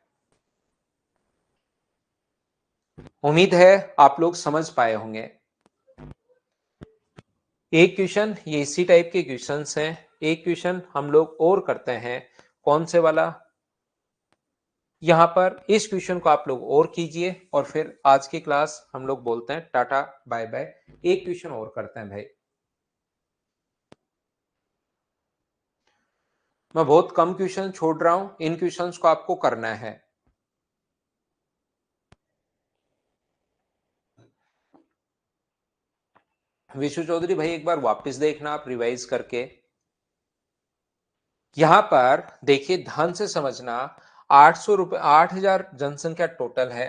Speaker 1: उम्मीद है आप लोग समझ पाए होंगे। एक क्वेश्चन ये इसी टाइप के क्वेश्चंस हैं, एक क्वेश्चन हम लोग और करते हैं। कौन से वाला? यहां पर इस क्वेश्चन को आप लोग और कीजिए और फिर आज की क्लास हम लोग बोलते हैं टाटा बाय बाय। एक क्वेश्चन और करते हैं भाई। मैं बहुत कम क्वेश्चन छोड़ रहा हूं, इन क्वेश्चंस को आपको करना है। विशु चौधरी भाई एक बार वापस देखना आप रिवाइज करके। यहां पर देखिए ध्यान से समझना, 800 रुपए, 8000 जनसंख्या टोटल है।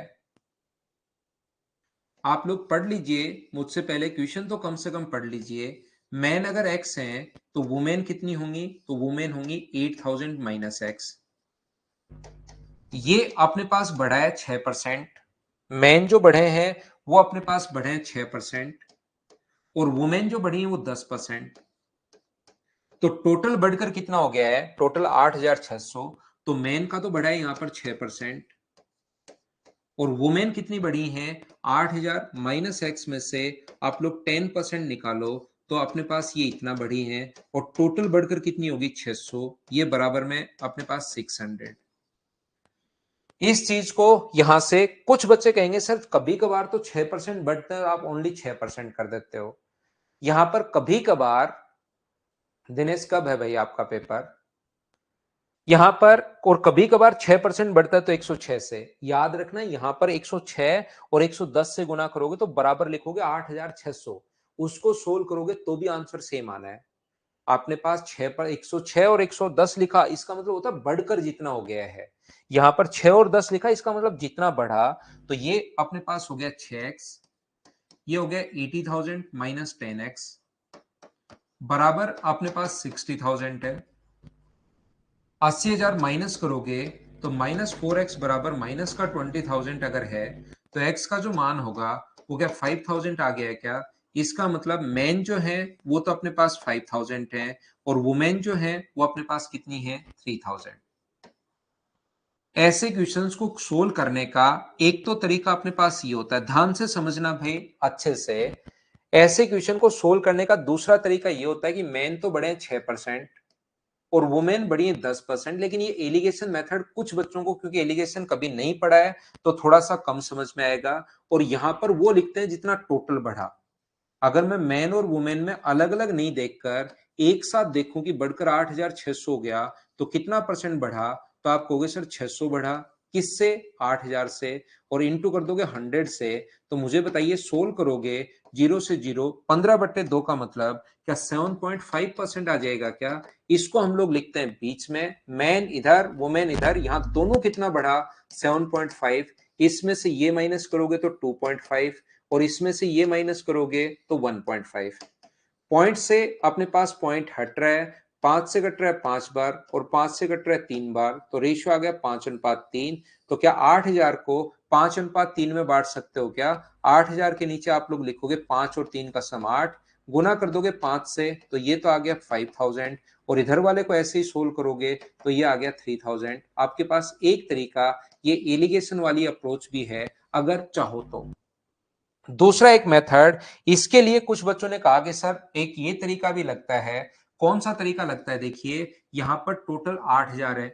Speaker 1: आप लोग पढ़ लीजिए मुझसे पहले, क्वेश्चन तो कम से कम पढ़ लीजिए। मैन अगर एक्स हैं तो वुमेन कितनी होंगी, तो वुमेन होंगी 8000 माइनस एक्स। ये अपने पास बढ़ा है 6%। मैन जो बढ़े हैं वो अपने पास बढ़े हैं 6%, और वुमेन जो बढ़ी है वो 10%। तो टोटल बढ़कर कितना हो गया है, टोटल 8600। तो मैन का तो बढ़ा है यहां पर 6%, और वुमेन कितनी बढ़ी हैं 8000 माइनस एक्स में से आप लोग 10% निकालो, तो अपने पास ये इतना बढ़ी हैं, और टोटल बढ़कर कितनी होगी 600, ये बराबर में अपने पास 600। इस चीज को यहां से कुछ बच्चे कहेंगे सर कभी कभार तो 6% बढ़ता है, आप ओनली 6% कर देते हो। यहां पर कभी कभार, दिनेश कब है भाई आपका पेपर? यहां पर और कभी कभार 6% बढ़ता है तो 106 से, याद रखना यहां पर 106 और 110 से गुना करोगे तो बराबर लिखोगे 8600। उसको सोल्व करोगे तो भी आंसर सेम आना है। आपने पास 6 पर 106 और 110 लिखा, इसका मतलब होता है बढ़कर जितना हो गया है। यहां पर 6 और 10 लिखा, इसका मतलब जितना बढ़ा। तो ये अपने पास हो गया 6x, ये हो गया 80,000 माइनस 10x, बराबर अपने पास 60,000 है। 80,000 माइनस करोगे तो -4x बराबर माइनस का 20,000 अगर है, तो x का जो मान होगा वो क्या 5,000 आ गया है क्या? इसका मतलब मैन जो है वो तो अपने पास 5,000 है, और वुमेन जो है वो अपने पास कितनी है 3,000। ऐसे क्वेश्चंस को सोल्व करने का एक तो तरीका अपने पास ये होता है, ध्यान से समझना भाई अच्छे से। ऐसे क्वेश्चन को सोल्व करने का दूसरा तरीका ये होता है कि मैन तो बढ़े 6% और वुमेन बढ़ी है 10%, लेकिन ये एलिगेशन मेथड कुछ बच्चों को, क्योंकि एलिगेशन कभी नहीं पढ़ा है, तो थोड़ा सा कम समझ में आएगा। और यहां पर वो लिखते हैं जितना टोटल बढ़ा। अगर मैं मैन और वुमेन में अलग अलग नहीं देखकर एक साथ देखूं कि बढ़कर 8600 हो गया तो कितना परसेंट बढ़ा, तो आप कहोगे सर 600 बढ़ा। किससे? 8000 से। और इंटू कर दोगे 100 से। तो मुझे बताइए सोल्व करोगे, 0 से 0, 15/2 का मतलब क्या 7.5% आ जाएगा क्या? इसको हम लोग लिखते हैं बीच में, मैन इधर वुमेन इधर, यहां दोनों कितना बढ़ा 7.5। इसमें से ये माइनस करोगे तो 2.5, और इसमें से ये माइनस करोगे तो 1.5। पॉइंट से अपने पास पॉइंट हट रहा है, 5 से कट रहा है 5 बार और 5 से कट रहा है 3 बार, तो रेशियो आ गया 5:3। तो क्या 8000 को 5:3 में बांट सकते हो क्या? 8000 के नीचे आप लोग लिखोगे 5 और 3 का सम 8, गुना कर दोगे 5 से, तो ये तो आ गया 5000, और इधर वाले को ऐसे ही सोल्व करोगे तो ये आ गया 3000। आपके पास एक तरीका ये एलिगेशन वाली अप्रोच भी है अगर चाहो तो। दूसरा एक मेथड, इसके लिए कुछ बच्चों ने कहा कि सर एक ये तरीका भी लगता है। कौन सा तरीका लगता है? देखिए यहां पर टोटल 8000 है,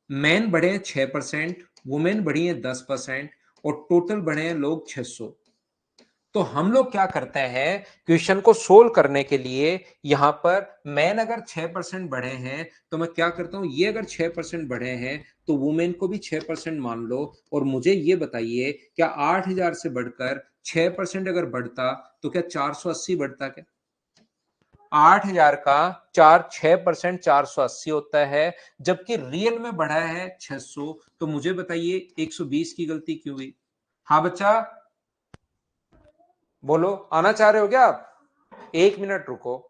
Speaker 1: मैन बढ़े हैं 6%, वुमेन बढ़ी है 10%, और टोटल बढ़े हैं लोग 600। तो हम लोग क्या करते हैं क्वेश्चन को सोल्व करने के लिए, यहां पर मैन अगर 6% बढ़े हैं तो मैं क्या करता हूं, ये अगर 6% बढ़े हैं तो वुमेन को भी 6% मान लो, और मुझे ये बताइए क्या 8000 से बढ़कर 6% अगर बढ़ता तो क्या 480 बढ़ता क्या? 8,000 का 6% 480 होता है, जबकि रियल में बढ़ा है 600। तो मुझे बताइए 120 की गलती क्यों हुई? हाँ बच्चा बोलो, आना चाह रहे हो क्या आप? 1 मिनट रुको।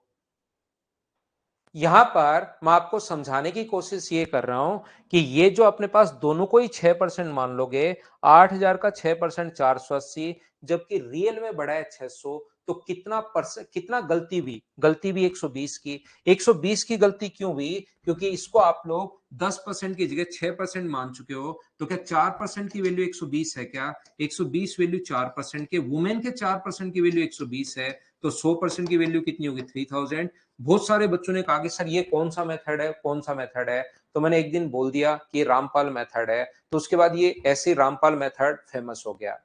Speaker 1: यहां पर मैं आपको समझाने की कोशिश ये कर रहा हूं कि ये जो अपने पास दोनों को ही 6% मान लोगे, 8,000 का 6% 480, जबकि रियल में बढ़ा है 600, तो कितना परसेंट, कितना गलती हुई? गलती भी 120 की। 120 की गलती क्यों हुई? क्योंकि इसको आप लोग 10% की जगह 6% मान चुके हो। तो क्या 4% की वैल्यू 120 है क्या? 120 वैल्यू 4% के, वुमेन के 4% की वैल्यू 120 है, तो 100% की वैल्यू कितनी होगी? 3000। बहुत सारे बच्चों ने कहा कि सर ये कौन सा मेथड है, कौन सा मेथड है? तो मैंने एक दिन बोल दिया कि रामपाल मेथड है, तो उसके बाद ये ऐसे रामपाल मेथड फेमस हो गया।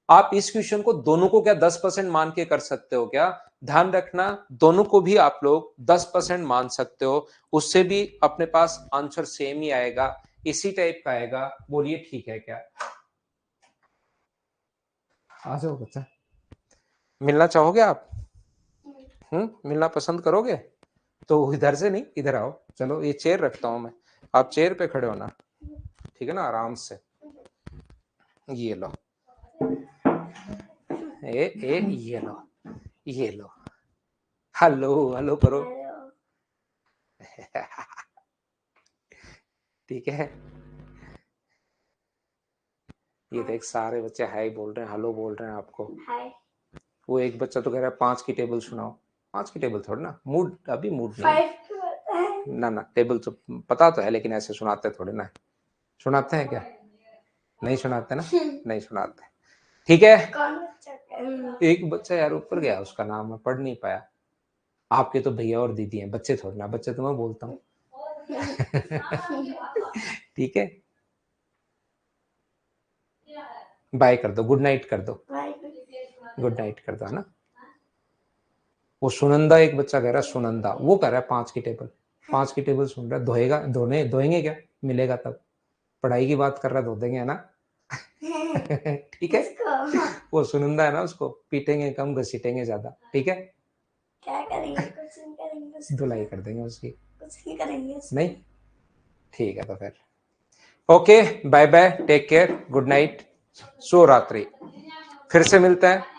Speaker 1: आप इस क्वेश्चन को दोनों को क्या 10% मान के कर सकते हो क्या? ध्यान रखना, दोनों को भी आप लोग 10% मान सकते हो, उससे भी अपने पास आंसर सेम ही आएगा, इसी टाइप का आएगा। बोलिए ठीक है क्या? आ जाओ बच्चा, मिलना चाहोगे आप? मिलना पसंद करोगे? तो इधर से नहीं, इधर आओ। चलो ये चेयर रखता हूं मैं, आप चेयर पे खड़े होना, ठीक है ना, आराम से। ये लो, ये लो, ये लो। हेलो हेलो करो। ठीक है। ये देख सारे बच्चे हाय बोल रहे हैं, हेलो बोल रहे हैं आपको। हाय। वो एक बच्चा तो कह रहा है 5 की टेबल सुनाओ। 5 की टेबल थोड़ी ना, मूड अभी मूड नहीं। ना ना, टेबल तो पता तो है, लेकिन ऐसे सुनाते थोड़े ना। सुनाते हैं क्या? नहीं सुनाते ना, नहीं सुनाते। ठीक है। एक बच्चा यार ऊपर गया, उसका नाम मैं पढ़ नहीं पाया। आपके तो भैया और दीदी हैं, बच्चे थोड़े ना, बच्चे तो मैं बोलता हूँ। ठीक है, बाय कर दो, गुड नाइट कर दो, गुड नाइट कर दो, है ना। वो सुनंदा एक बच्चा कह रहा है, सुनंदा, वो कह रहा है 5 की टेबल। 5 की टेबल सुन रहा है, धोएगा, धोएंगे क्या? मिलेगा तब। पढ़ाई की बात कर रहा है, धो देंगे, है ना। ठीक है। वो सुनंदा है ना, उसको पीटेंगे कम, घसीटेंगे ज्यादा, ठीक है। क्या करेंगे? कुछ नहीं करेंगे, धुलाई कर देंगे उसकी। कुछ नहीं करेंगे नहीं, ठीक है तो फिर okay, bye bye, take care, good night, शुभ रात्रि। फिर से मिलते हैं।